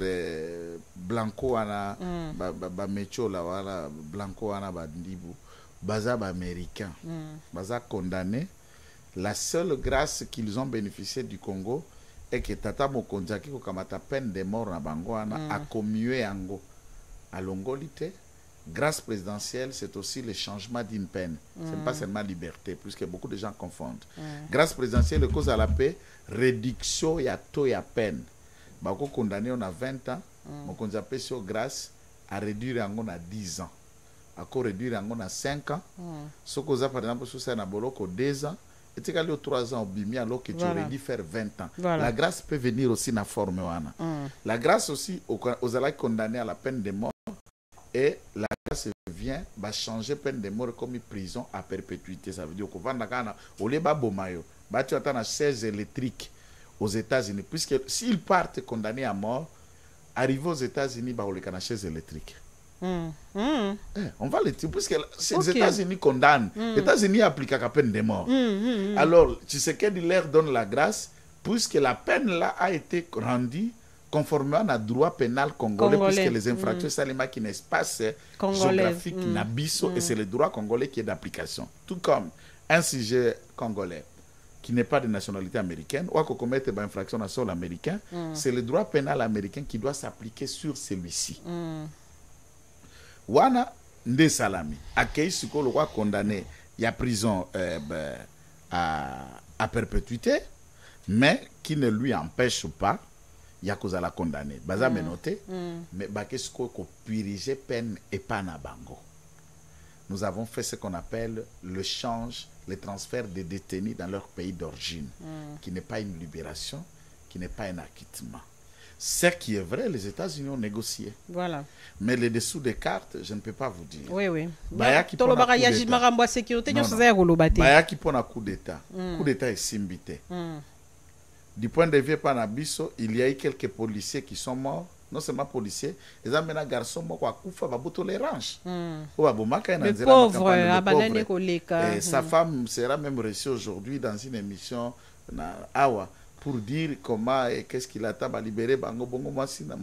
S2: Blanco, Bamecho, Blanco, Bandibu, Baza américain. Baza condamné. La seule grâce qu'ils ont bénéficié du Congo, et que Tata Mokonjaki ko kamata peine de mort na bangoana a commué ango à l'ongolité. Grâce présidentielle, c'est aussi le changement d'une peine. Ce n'est pas seulement liberté, puisque beaucoup de gens confondent. Grâce présidentielle, le cause à la paix, réduction ya to ya peine. Bako condamné on a 20 ans, Mokonjaki sur grâce à réduire ango na 10 ans. À réduire ango na 5 ans. Ce cause par exemple sur ça na boloko 2 ans. Et tu as 3 ans au Bimi alors que tu aurais dû faire 20 ans. La grâce peut venir aussi dans la forme. La grâce aussi aux alliés condamnés à la peine de mort. Et la grâce vient va changer peine de mort comme prison à perpétuité. Ça veut dire qu'on va au lieu de tu attends la chaise électrique aux États-Unis. Puisque s'ils partent condamnés à mort, arriver aux États-Unis, on les la chaise électrique. On va le dire, puisque les États-Unis condamnent, les États-Unis appliquent la peine de mort. Alors, Tshisekedi leur donne la grâce, puisque la peine là a été rendue conformément à droit pénal congolais, puisque les infractions salima qui n'espace géographique n'abisso, et c'est le droit congolais qui est d'application. Tout comme un sujet congolais qui n'est pas de nationalité américaine, ou qu'on commette une infraction à sol américain, c'est le droit pénal américain qui doit s'appliquer sur celui-ci. Wana Nde Salami, accueilli ce qu'on a condamné, il y a prison à perpétuité, mais qui ne lui empêche pas, il y a cause à la condamner. Baza me noté, mais qu'est-ce qu'on purige peine et pas na bango. Nous avons fait ce qu'on appelle le change, le transfert des détenus dans leur pays d'origine, qui n'est pas une libération, qui n'est pas un acquittement. Ce qui est vrai, les États-Unis ont négocié.
S1: Voilà.
S2: Mais les dessous des cartes, je ne peux pas vous dire.
S1: Oui, oui.
S2: Baya qui prend un coup d'État. Coup d'État est simbité. Du point de vue Panabiso, il y a eu quelques policiers qui sont morts. Non seulement policiers, ils ont un garçon mort qui a fait les ranges.
S1: Le pauvre,
S2: et sa femme sera même reçue aujourd'hui dans une émission Awa, pour dire comment et qu'est-ce qu'il attend à libérer Bango Bongo Massina,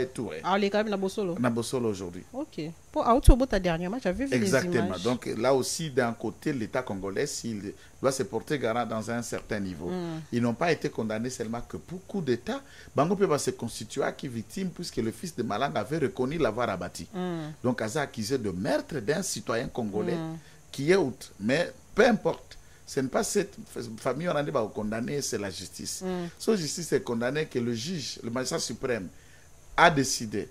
S2: et tout.
S1: Il est quand même
S2: na Bosolo aujourd'hui.
S1: Ok. Pour Aoutsobo, dernièrement, j'avais vu
S2: exactement.
S1: Les images.
S2: Donc là aussi, d'un côté, l'État congolais, s'il doit se porter garant dans un certain niveau. Ils n'ont pas été condamnés seulement que pour coup d'État. Bango peut se constituer qui victime puisque le fils de Malanga avait reconnu l'avoir abattu. Donc, Aza accusé de meurtre d'un citoyen congolais qui est out. Mais peu importe. Ce n'est pas cette famille on a dit condamné, c'est la justice. Cette justice est condamnée que le juge, le magistrat suprême, a décidé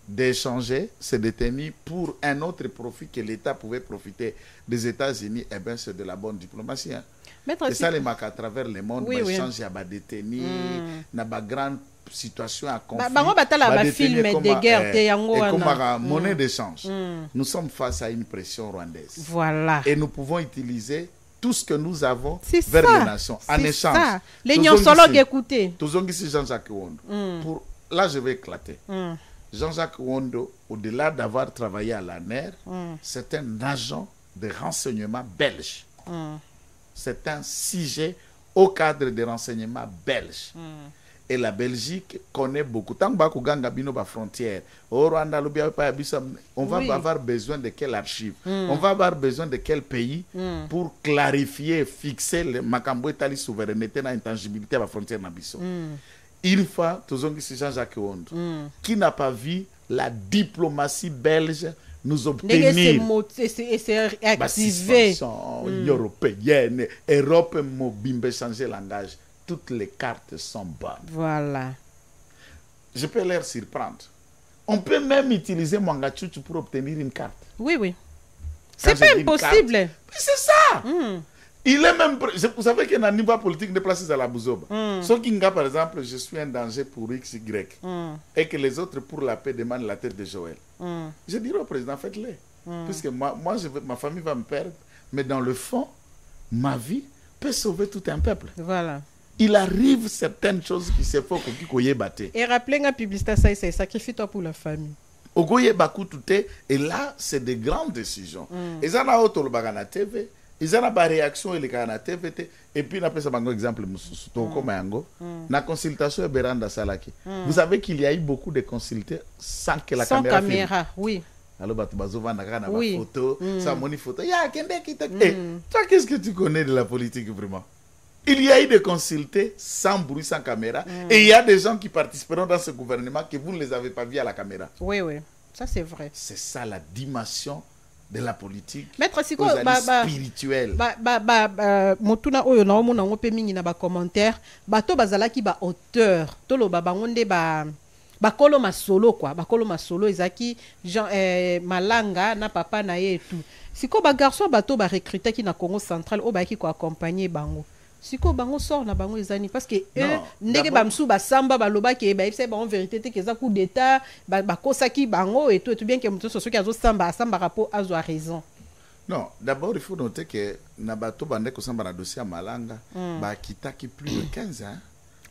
S2: d'échanger ces détenus pour un autre profit que l'État pouvait profiter des États-Unis. Eh bien, c'est de la bonne diplomatie. Et ça, les marques à travers le monde, échange à des détenus, na ba grande situation à conflit.
S1: Film de guerre,
S2: et comme monnaie d'échange. Nous sommes face à une pression rwandaise.
S1: Voilà.
S2: Et nous pouvons utiliser tout ce que nous avons vers les nations en échange.
S1: Les nyonsologues écoutez.
S2: Ici Jean-Jacques Wondo. Là, je vais éclater. Jean-Jacques Wondo, au-delà d'avoir travaillé à l'ANER, c'est un agent de renseignement belge. C'est un sujet au cadre des renseignements belges. Et la Belgique connaît beaucoup. Tant que Bakuganga Bino ba frontière, au Rwanda, on va avoir besoin de quelle archive, on va avoir besoin de quel pays pour clarifier, fixer le Makambo et la souveraineté et l'intangibilité à la frontière Nabiso. Une fois, Jean-Jacques Wondo, qui n'a pas vu la diplomatie belge nous obtenir européenne, Europe mobile changer langage. Toutes les cartes sont bonnes.
S1: Voilà.
S2: Je peux leur surprendre. On peut même utiliser Mwangachuchu pour obtenir une carte.
S1: Oui, oui. C'est pas impossible.
S2: C'est ça. Il est même... Vous savez qu'il y a un niveau politique de placer à la Bouzoba. Sauf qu'il par exemple, je suis un danger pour XY. Et que les autres, pour la paix, demandent la tête de Joël. Je dirais au président, faites-le. Puisque ma famille va me perdre. Mais dans le fond, ma vie peut sauver tout un peuple.
S1: Voilà.
S2: Il arrive certaines choses qui se font qu'on battre.
S1: Et rappelez la publicité, ça, c'est sacrifie-toi pour la famille.
S2: Et là, c'est des grandes décisions. Et ça, na auto le bagana TV. Ils ont une réaction et les canaux TV. Et puis, on appelle ça un exemple. La consultation est Beranda Salaki. Vous savez qu'il y a eu beaucoup de consultés sans que la caméra filme.
S1: Oui.
S2: Alors, oui. Photo, ça moni photo. Toi, qu'est-ce que tu connais de la politique vraiment? Il y a eu des consultés sans bruit, sans caméra. Et il y a des gens qui participeront dans ce gouvernement que vous ne les avez pas vus à la caméra.
S1: Oui, oui. Ça, c'est vrai.
S2: C'est ça la dimension de la politique.
S1: Maître Siko,
S2: spirituelle.
S1: Motuna oyo na omona ngope mingi na ba commentaire, bato bazalaki ba auteur, tolo ba bangonde ba bakolo masolo quoi, bakolo masolo ezaki Jean Malanga na papa na ye tout. Siko ba garçon bato ba recruter ki na Congo central o ba ki ko accompagner bango. Siko bango sort na bango ezani parce que ndenge bamsu basamba baloba ke ba c'est bon vérité te que za coup d'état ba kosaki bango et tout bien que muto soso ki azo samba rapport azo a raison.
S2: Non, d'abord il faut noter que na bato bande ko samba na dossier Malanga ba kitaki plus de 15 ans.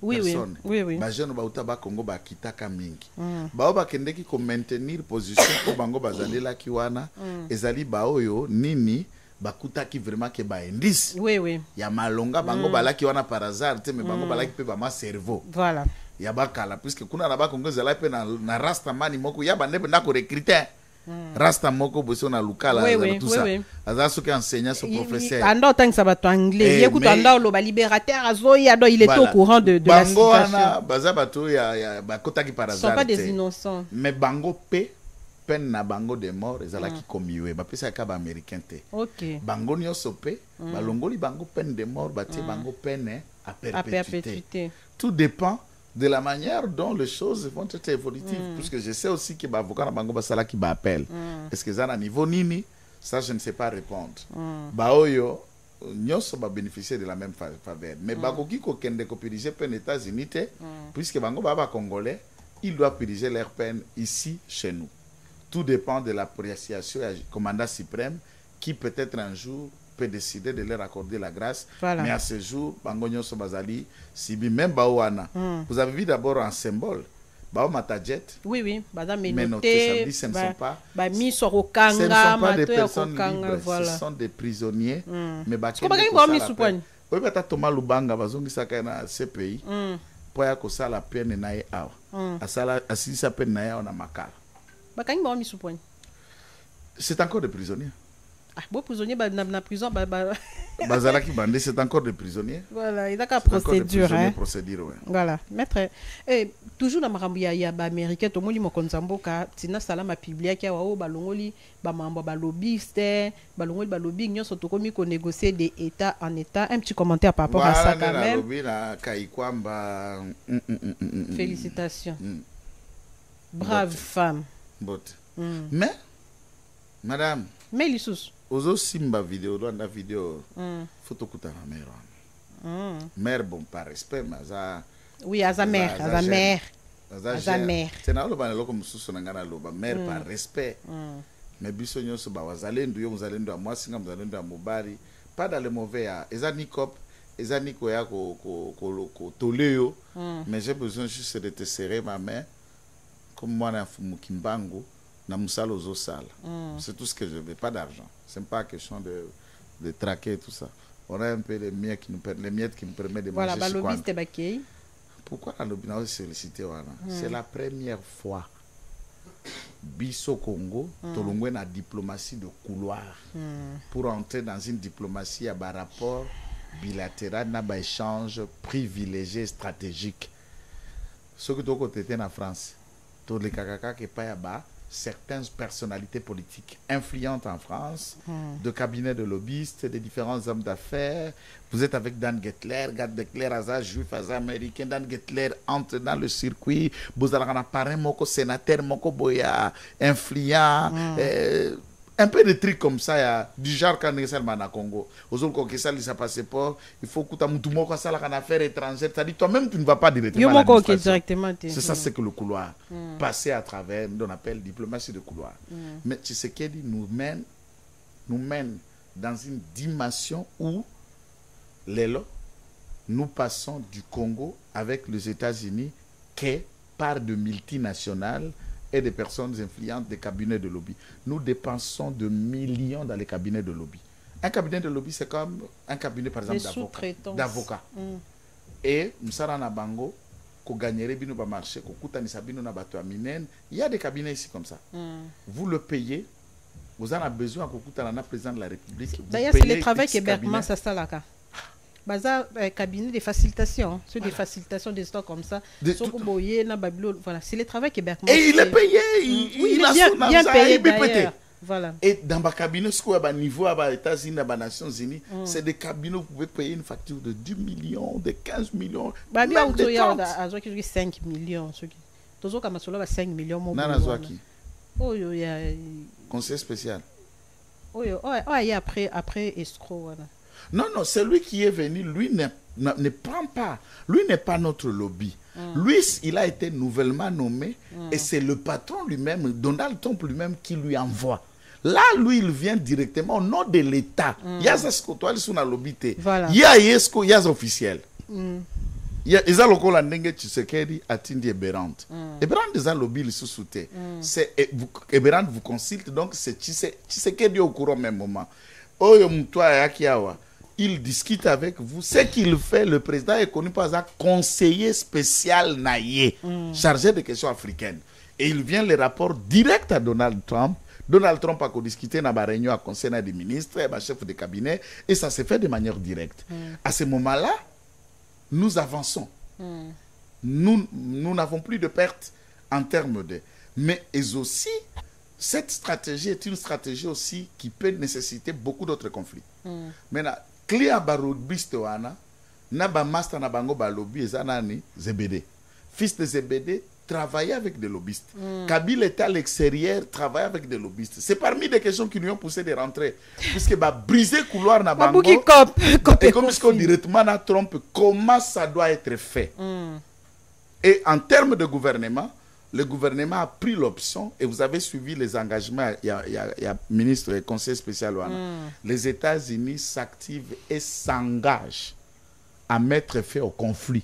S1: Oui, personnes. Oui.
S2: Ba jeune ba utaba Congo ba kitaka mingi. Ba oba kendeki ko maintenir position ko bango bazandela ki wana ezali ba oyo nini bakutaki vraiment ke ba indice.
S1: Oui.
S2: Ya malonga bango balaki wana par hasard te me bango balaki pe ba ma cerveau.
S1: Voilà.
S2: Ya bakala puisque kuna na ba Congo zala pe na rasta mani moko ya bande na ko recruter. Rasta moko boso na lukala tout ça. Azaso ke enseignant ce professeur.
S1: Ando tant ça ba to anglais. Yeku to ando lo ba libérateur azo ya do il est au courant de la situation.
S2: Bango wana baza bato ya bakotaki par hasard.
S1: Sont pas des innocents.
S2: Mais bango pe peine na bango de mort ezalaki komiwe bapesa ka ba américain te.
S1: OK.
S2: Bango nyonso pe balongoli bango peine de mort batie bango peine à perpétuité. Tout dépend de la manière dont les choses vont être évolutives puisque je sais aussi que ba avocat na bango basala ki ba appel. Est-ce que ça na niveau nini? Ça je ne sais pas répondre. Ba oyo nyonso ba bénéficier de la même faveur. Mais bakoki ko kende ko piriger peine États-Unis te puisque bango ba congolais, ils doivent piriger leur peine ici chez nous. Tout dépend de l'appréciation du commandant suprême qui peut-être un jour peut décider de leur accorder la grâce. Voilà. Mais à ce jour, Bangonyo Sobazali, Sibi, même Baouana. Vous avez vu d'abord un symbole. Bao Matajet.
S1: Oui. Madame
S2: mais notez, ça dit, ce ne sont pas. Ce ne sont pas des personnes libres. Voilà. Ce sont des prisonniers. Mais oui, mais Thomas Lubanga, Bazongi Sakana, ce pays. Pour que la peine n'aille à. Assis sa peine n'aille à Makala. C'est encore des prisonniers.
S1: Ah, bon prisonnier dans la prison
S2: Bazalaki Bandé, c'est encore des prisonniers.
S1: Voilà, il y a une procédure hein.
S2: Procédure, ouais.
S1: Voilà, maître toujours dans ma ya ba américain to moni mo konzamboka tina salama publia ki wa balongoli ba mambo ba lobbyiste balongoli ba lobbying nyonso to komi ko négocier des états en état. Un petit commentaire par rapport à ça quand même. Félicitations. Brave femme.
S2: Mais madame,
S1: mais l'issous
S2: ozo simba vidéo dans vidéo photo kuta na mère. Mère bon par respect mais ça
S1: Oui, à sa mère, à sa mère.
S2: À sa mère. C'est na loba loko mususu na ngana loba mère par respect. Mais biso nyonso ba wazalendo yo muzalendo a mwasi nga muzalendo a mobari. Pas dans le mauvais à ezani cop, ezani koya ko toleo. Mais j'ai besoin juste de te serrer ma main comme moi na fumu kimbangu na musala ozo sala. C'est tout ce que je veux, pas d'argent. C'est pas question de traquer tout ça. On a un peu les miettes qui nous permettent de manger.
S1: Voilà, lobbyiste bakay.
S2: Pourquoi la lobby n'a pas sollicité wana? C'est la première fois biso Congo tolongwe na diplomatie de couloir pour entrer dans une diplomatie à bas rapport bilatéral na ba échange privilégié stratégique. Ce que tu côté en France, tous les kakaka qui pas bas certaines personnalités politiques influentes en France, de cabinets de lobbyistes, de différents hommes d'affaires. Vous êtes avec Dan Gettler, Aza juif, Aza américain. Dan Gettler entre dans le circuit. Vous avez un parrain, moko sénateur, moko boya, influent. Un peu de trucs comme ça, ya, du genre quand on est au Congo. Aux autres, qui ça, ça passe pas. Il faut que tu aies ça en affaires étrangères. C'est-à-dire, toi-même, tu ne vas pas directement à l'administration. C'est ça, c'est que le couloir. Passer à travers, on appelle diplomatie de couloir. Mais Tshisekedi nous mène dans une dimension où nous passons du Congo avec les États-Unis qui part de multinationales et des personnes influentes des cabinets de lobby. Nous dépensons de millions dans les cabinets de lobby. Un cabinet de lobby, c'est comme un cabinet, par exemple, d'avocats. Et Msara Nabango, qu'on gagnerait bien au marché, qu'on coûte à Sabino Nabato Aminen, il y a des cabinets ici comme ça. Vous le payez, vous en avez besoin qu'on coûte à la président de la République.
S1: D'ailleurs, c'est le travail qui est Bergman, ça ça là. Baza cabinet de facilitation, sur des facilitations des stocks comme ça. Voilà, c'est le travail que Bergman.
S2: Et il est payé, il a
S1: bien payé d'ailleurs. Voilà.
S2: Et dans ma cabinet, ce qu'on a niveau à États-Unis, à Nations Unies, c'est des cabinets où vous pouvez payer une facture de 10 millions, de 15 millions.
S1: Bah, bien, il y a 5 millions. Toujours comme ça, 5 millions.
S2: Oh, il y a conseil spécial.
S1: Oh, il y a après escroc. Voilà.
S2: Non, non, c'est lui qui est venu, lui ne prend pas. Lui n'est pas notre lobby. Lui, il a été nouvellement nommé et c'est le patron lui-même, Donald Trump lui-même, qui lui envoie. Là, lui, il vient directement au nom de l'État. Il y a ce que toi, il y a lobby. Il y a ce qu'il y a officiel. Il y a des gens qui ont Tshisekedi Atindi Eberand. Eberand des lobby, il se soutient. Eberand vous consulte, donc c'est Tshisekedi au courant même moment. Oyo Moutoua Yakiawa. Il discute avec vous. Ce qu'il fait, le président est connu par un conseiller spécial Naye, chargé de questions africaines. Et il vient les rapports directs à Donald Trump. Donald Trump a discuté dans la réunion à conseil des ministres, et chef de cabinet, et ça s'est fait de manière directe. À ce moment-là, nous avançons. Nous n'avons plus de pertes en termes de... Mais aussi, cette stratégie est une stratégie aussi qui peut nécessiter beaucoup d'autres conflits. Maintenant, Clia Barubiste-wana, Naba Master Nabango Balobi et Zanani, Zebede. Fils de Zebede, travaillait avec des lobbyistes. Kabyle était à l'extérieur, travaillait avec des lobbyistes. C'est parmi des questions qui lui ont poussé de rentrer. Puisque bah, briser le couloir Nabango, et comme ce qu'on directement à Trump, comment ça doit être fait. Et en termes de gouvernement, le gouvernement a pris l'option et vous avez suivi les engagements. Il y a ministre et conseil spécial. Les États-Unis s'activent et s'engagent à mettre fin au conflit.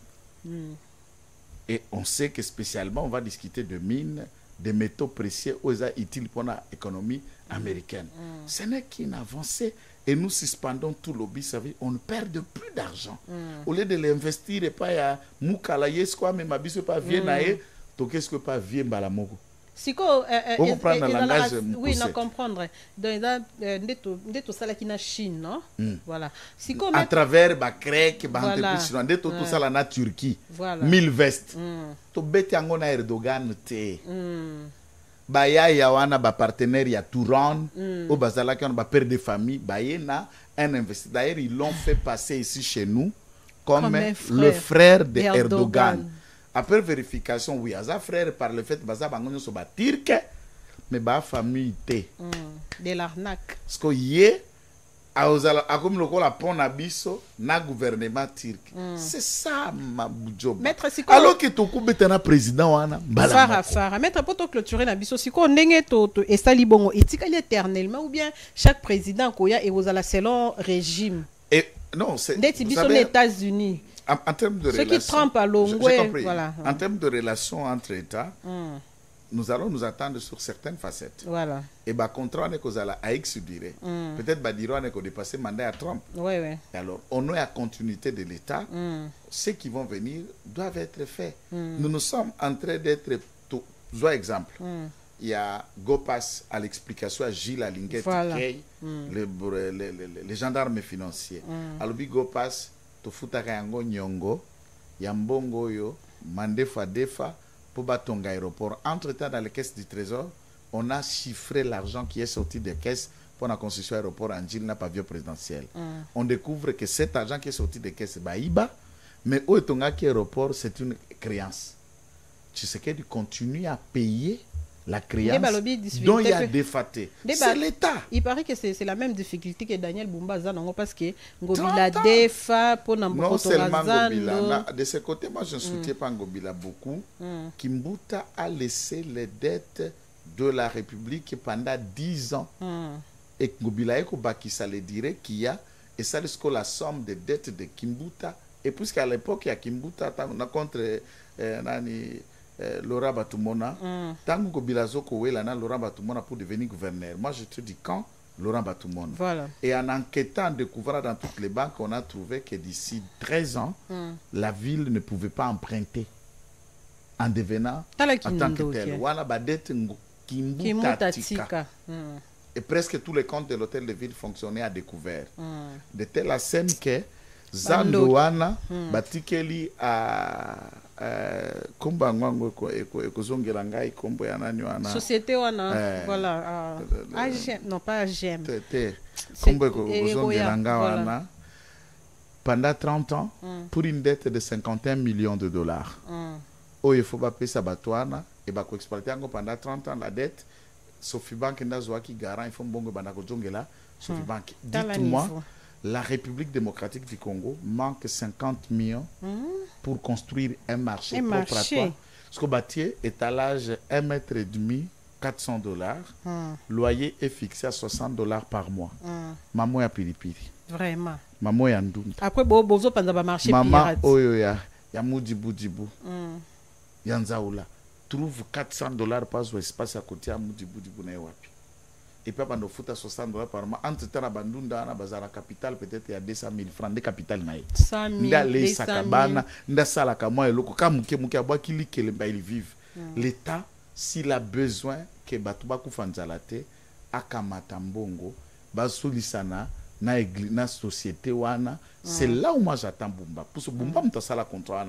S2: Et on sait que spécialement, on va discuter de mines, de métaux précieux utiles pour l'économie américaine. Ce n'est qu'une avancée. Et nous suspendons tout lobby, on ne perd de plus d'argent. Au lieu de l'investir et pas à Moukalaye, quoi, mais ma bise pas viennaye. Qu'est-ce que pas vieux Balamoko?
S1: Si vous
S2: comprendre le langage,
S1: oui, non comprendre. Donc, tout ça là qui na Chine, non? Voilà. Si
S2: à travers ba grec, ba entreprise chinoise, tout ça là na Turquie. Voilà. 1000 vestes. To beti angona Erdogan te. Ba ya wana ba partenaire ya Touran, au bazala qui on ba père de famille, ba yena un investisseur. D'ailleurs, ils l'ont fait passer ici chez nous comme le frère de Erdogan. Après vérification, oui, à frère, par le fait que Baza Bangonio soit turc, mais ba famille té.
S1: De l'arnaque.
S2: Parce que yé, comme le la pont abisso na gouvernement turc. C'est ça ma job. Alors que tu coupes un président wana
S1: Farah maître pour clôturer na biso siko ndenge to estali bongo etikali éternellement ou bien chaque président koya et la selon régime.
S2: Et non, c'est
S1: les États-Unis.
S2: En termes de
S1: relations, qui Trump à
S2: voilà. En termes de relations entre États, nous allons nous attendre sur certaines facettes.
S1: Voilà.
S2: Et bah contrat on est qu'aux à X durée. Peut-être bah dire on est qu'au dépasser mandat à Trump.
S1: Ouais ouais.
S2: Et alors on est à continuité de l'État. Ceux qui vont venir doivent être faits. Nous sommes en train d'être tout. Exemple. Il y a Gopas à l'explication à Gilles Alinguet, voilà. Les gendarmes financiers. Alors Gopas to futaka yango nyongo yambongo yo mandefa defa pour batonga aéroport. Entre-temps, dans les caisses du trésor, on a chiffré l'argent qui est sorti des caisses pour la construction aéroport en Gilles n'a pas vieux présidentiel. On découvre que cet argent qui est sorti des caisses Baïba, mais au Tonga qui aéroport, c'est une créance. Tu sais qu'il continue à payer la créance dont il y a défaté. C'est l'État.
S1: Il paraît que c'est la même difficulté que Daniel Bumba Zanongo parce que Ngobila défa pour
S2: non seulement Ngobila. De ce côté, moi je ne soutiens pas Ngobila beaucoup. Kimbuta a laissé les dettes de la République pendant 10 ans. Et Ngobila ça le dirait qu'il y a, et ça c'est la somme des dettes de Kimbuta. Et puisqu'à l'époque, il y a Kimbuta, on a contre Laurent Batumona, tant que Bilazoko est là, Laurent Batumona pour devenir gouverneur. Moi, je te dis quand Laurent Batumona.
S1: Voilà.
S2: Et en enquêtant, découvrant dans toutes les banques, on a trouvé que d'ici 13 ans, la ville ne pouvait pas emprunter en devenant en tant que tel. Voilà, badette Kimbuta. Et presque tous les comptes de l'hôtel de ville fonctionnaient à découvert. De telle scène que Zandoana, Batikeli a komba ngwango ekozongela ngai kombo ya nani wana
S1: société wana voilà non pas AGM
S2: kombo ekozongela ngai wana pendant 30 ans pour une dette de 51 millions de dollars. Oh il faut pas payer ça batwana et ba ko exploiter encore pendant 30 ans la dette. Sofibank ndazo ki garant il faut mbongo bana ko jongela Sofibank. Dites-moi, la République démocratique du Congo manque 50 millions pour construire un marché propre à toi. Ce que bâtir étalage 1,5 mètre, 400 $. Loyer est fixé à $60 par mois. Maman ya pilipili.
S1: Vraiment.
S2: Maman ya ndunda.
S1: Après bozo panda ba marché
S2: pirate. Maman oyo ya mudibu dibu. Yanzaoula trouve $400 par espace à côté à mudibu dibu na wapi. Et puis, on a $60 par mois. Entre-temps, à Bandunda, à la capitale, peut-être il y a 200 000 francs de capitale.
S1: 100 000, 200
S2: 000. L'État, s'il a besoin que Batoubakou Fanzalate, Akamatambongo, Basulisana, na société, c'est là où moi j'attends Bumba. Pour ce Bumba, je la contrat,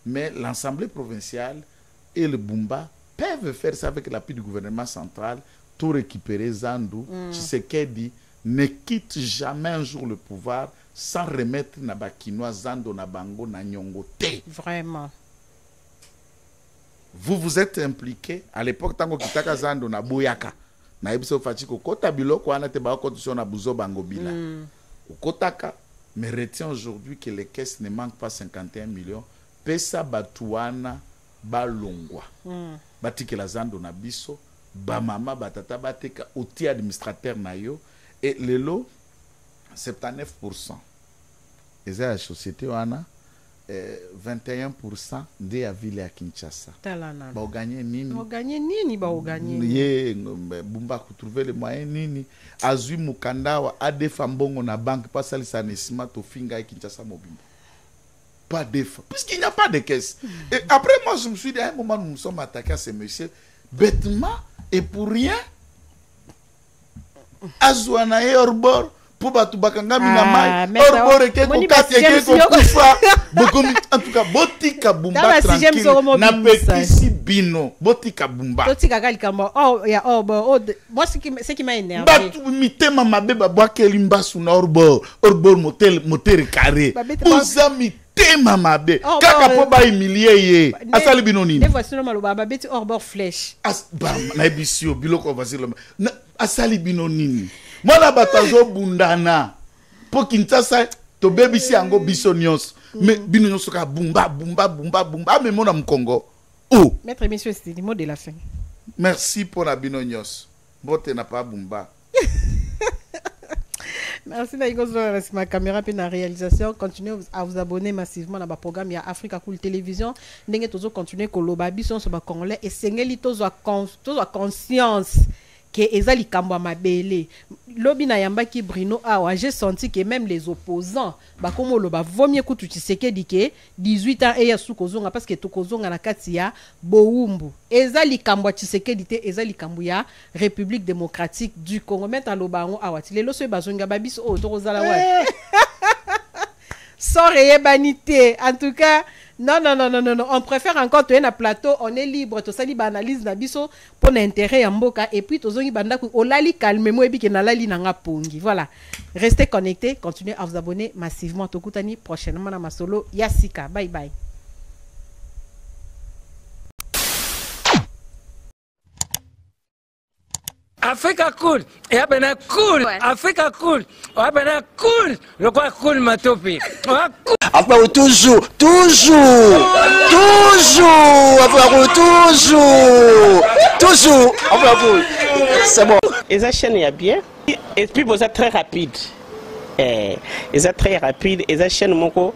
S2: mais l'Assemblée provinciale et le Bumba peuvent faire ça avec l'appui du gouvernement central. Tout récupérer Zandou, Tshisekedi ne quitte jamais un jour le pouvoir sans remettre na bakinois Zando na bango na nyongo te.
S1: Vraiment.
S2: Vous vous êtes impliqué à l'époque tango kitaka Zando na boyaka. Na ibiso fatiko kota biloko ana te ba condition na buzo bango bila. Kotaka mais retient aujourd'hui que les caisses ne manquent pas 51 millions. Pesa batuana balongwa. Batike la Zando na biso. Bamama batata bateka outil administrateur na yo et le lot 79%. Et la société wana 21% de la ville à Kinshasa. Ba gagner nini?
S1: Ba gagner nini ba gagner?
S2: Ye Bumba ku trouver les moyens nini? Azui Mukandawa a des fambongo na banque pas ça l'estima to finga à Kinshasa mobimba. Pas de puisqu'il n'y a pas de caisse. Et après moi je me suis dit à un moment nous nous sommes attaqués à ce monsieur bêtement. Et pour rien, Azouana et Orbor, pour Batubakanga Minamai, Orbor et Kekokati et Kekokufa, en tout cas, Botika Bumba tranquille, n'a pas si bino, Botika Bumba.
S1: Botika Galikamba, oh, il y a Orbor, moi ce qui m'a énervé.
S2: Batu mitema mabe babwa kelimba suna Orbor, Orbor motel carré. Ouzami tema mabe, kaka po ba humilier ye, asali bino nini.
S1: Ne voici le maloba, babeti Orbor flèche.
S2: As ba na ebisio biloko vasilo. Asali bino nini. Moi la batazo bundana. Pour Kinshasa, to baby si ango bisonios. Mais bino nyonso ka bumba bumba bumba bumba mais mon am Congo. Oh.
S1: Maître monsieur, c'est le mot de la fin.
S2: Merci pour la binonios. Bote n'a pas bumba.
S1: Merci d'avoir ma caméra et la réalisation. Continuez à vous abonner massivement à ma programme. Il y a Africa Cool Télévision. Nous allons continuer à collaborer sur le Congolais et c'est une conscience que ezali kambwa mabele lobi na yamba ki Bruno awa j'ai senti que même les opposants ba komo loba vomie kutu Tshisekedi ke 18 ans et ya sukozonga parce que tokozonga na kati ya boumbu ezali kambwa Tshisekedi te ezali kambu ya République démocratique du Congo meta lobango awa tilelo so bazonga babiso o tokozala wa sans réébanité en tout cas. Non. On préfère encore tenir un plateau. On est libre. Tout ça, libre analyse nabiso pour l'intérêt en boka. Et puis, tout ça, on lali calmement et puis qu'on lali nanga pongi. Voilà. Restez connectés. Continuez à vous abonner massivement. Tokutani prochainement dans ma solo Yassika. Bye bye.
S3: Africa Cool, et après cool, Africa Cool, après cool, le quoi cool ma topi.
S4: Après toujours, après c'est bon. Et ça chaîne est bien, et puis vous êtes très rapide. Et ça très rapide, et ça chaîne mon co,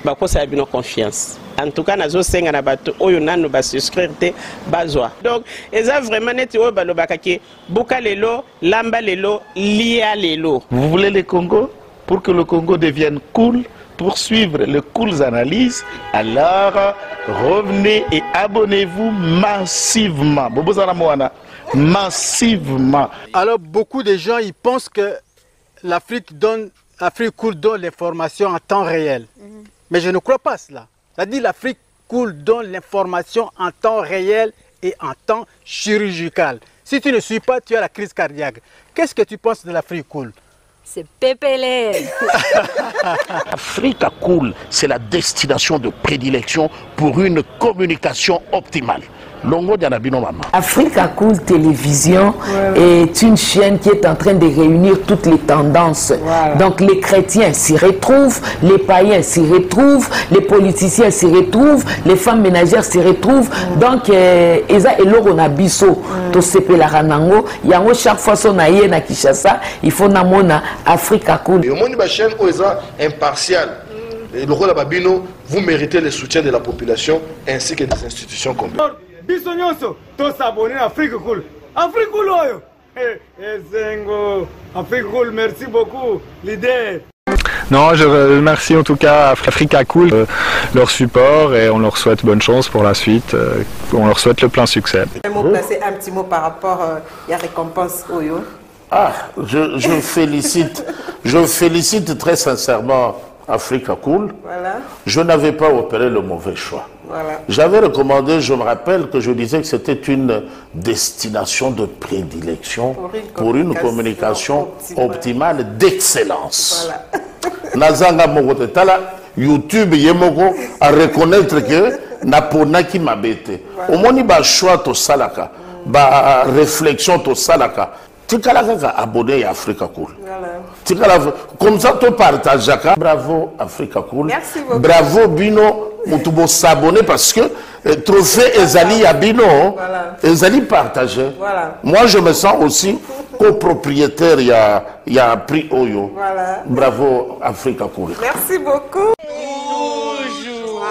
S4: bah quoi ça a bien confiance. En tout cas, nazo senga na bato oyo nanu ba souscrire te bazwa. Donc, eza vraiment neti oyo balobakaki buka lelo, lamba lelo, lia lelo.
S5: Vous voulez le Congo pour que le Congo devienne cool, pour suivre les cool analyses, alors revenez et abonnez-vous massivement. Bobozana Moana, massivement.
S6: Alors beaucoup de gens ils pensent que l'Afrique cool donne l'information en temps réel. Mais je ne crois pas cela. C'est-à-dire l'Afrique cool donne l'information en temps réel et en temps chirurgical. Si tu ne suis pas, tu as la crise cardiaque. Qu'est-ce que tu penses de l'Afrique cool?
S7: C'est pépélé.
S5: Africa Cool, c'est la destination de prédilection pour une communication optimale. Longo Dianabino Mama.
S8: Africa Cool Télévision est une chaîne qui est en train de réunir toutes les tendances. Donc les chrétiens s'y retrouvent, les païens s'y retrouvent, les politiciens s'y retrouvent, les femmes ménagères s'y retrouvent. Donc Eza Eloro na biso to sepe la ranango, yango chaque fois son aïe na Kinshasa, il faut namona Africa Cool.
S9: Et au monde de la chaîne Oza impartial. Et le rôle de Babino, vous méritez le soutien de la population ainsi que des institutions complètes.
S10: Bisognoso, tous s'abonner à Afrique Cool. Afrique Cool, Afrique Cool, merci beaucoup, l'idée.
S11: Non, je remercie en tout cas Africa Cool, leur support et on leur souhaite bonne chance pour la suite. On leur souhaite le plein succès.
S1: Un petit mot par rapport à la récompense Oyo.
S5: Ah, je félicite très sincèrement Africa Cool.
S1: Voilà.
S5: Je n'avais pas opéré le mauvais choix.
S1: Voilà.
S5: J'avais recommandé, je me rappelle que je disais que c'était une destination de prédilection pour une communication optimale d'excellence.
S1: Voilà.
S5: Nazanga Mogotala, YouTube Yemoko à reconnaître que Napona qui m'a bêté. Au moins, il y a choix to salaka, ba réflexion to salaka. Tu as abonné à Africa Cool. Voilà. Comme ça, tu partages. Bravo Africa Cool.
S1: Merci beaucoup.
S5: Bravo Bino. Tu s'abonner parce que trophée Ezali à Bino. Ezali partagé.
S1: Voilà.
S5: Moi, je me sens aussi copropriétaire. Il y a prix Oyo.
S1: Voilà.
S5: Bravo Africa Cool.
S1: Merci beaucoup.
S3: Toujours.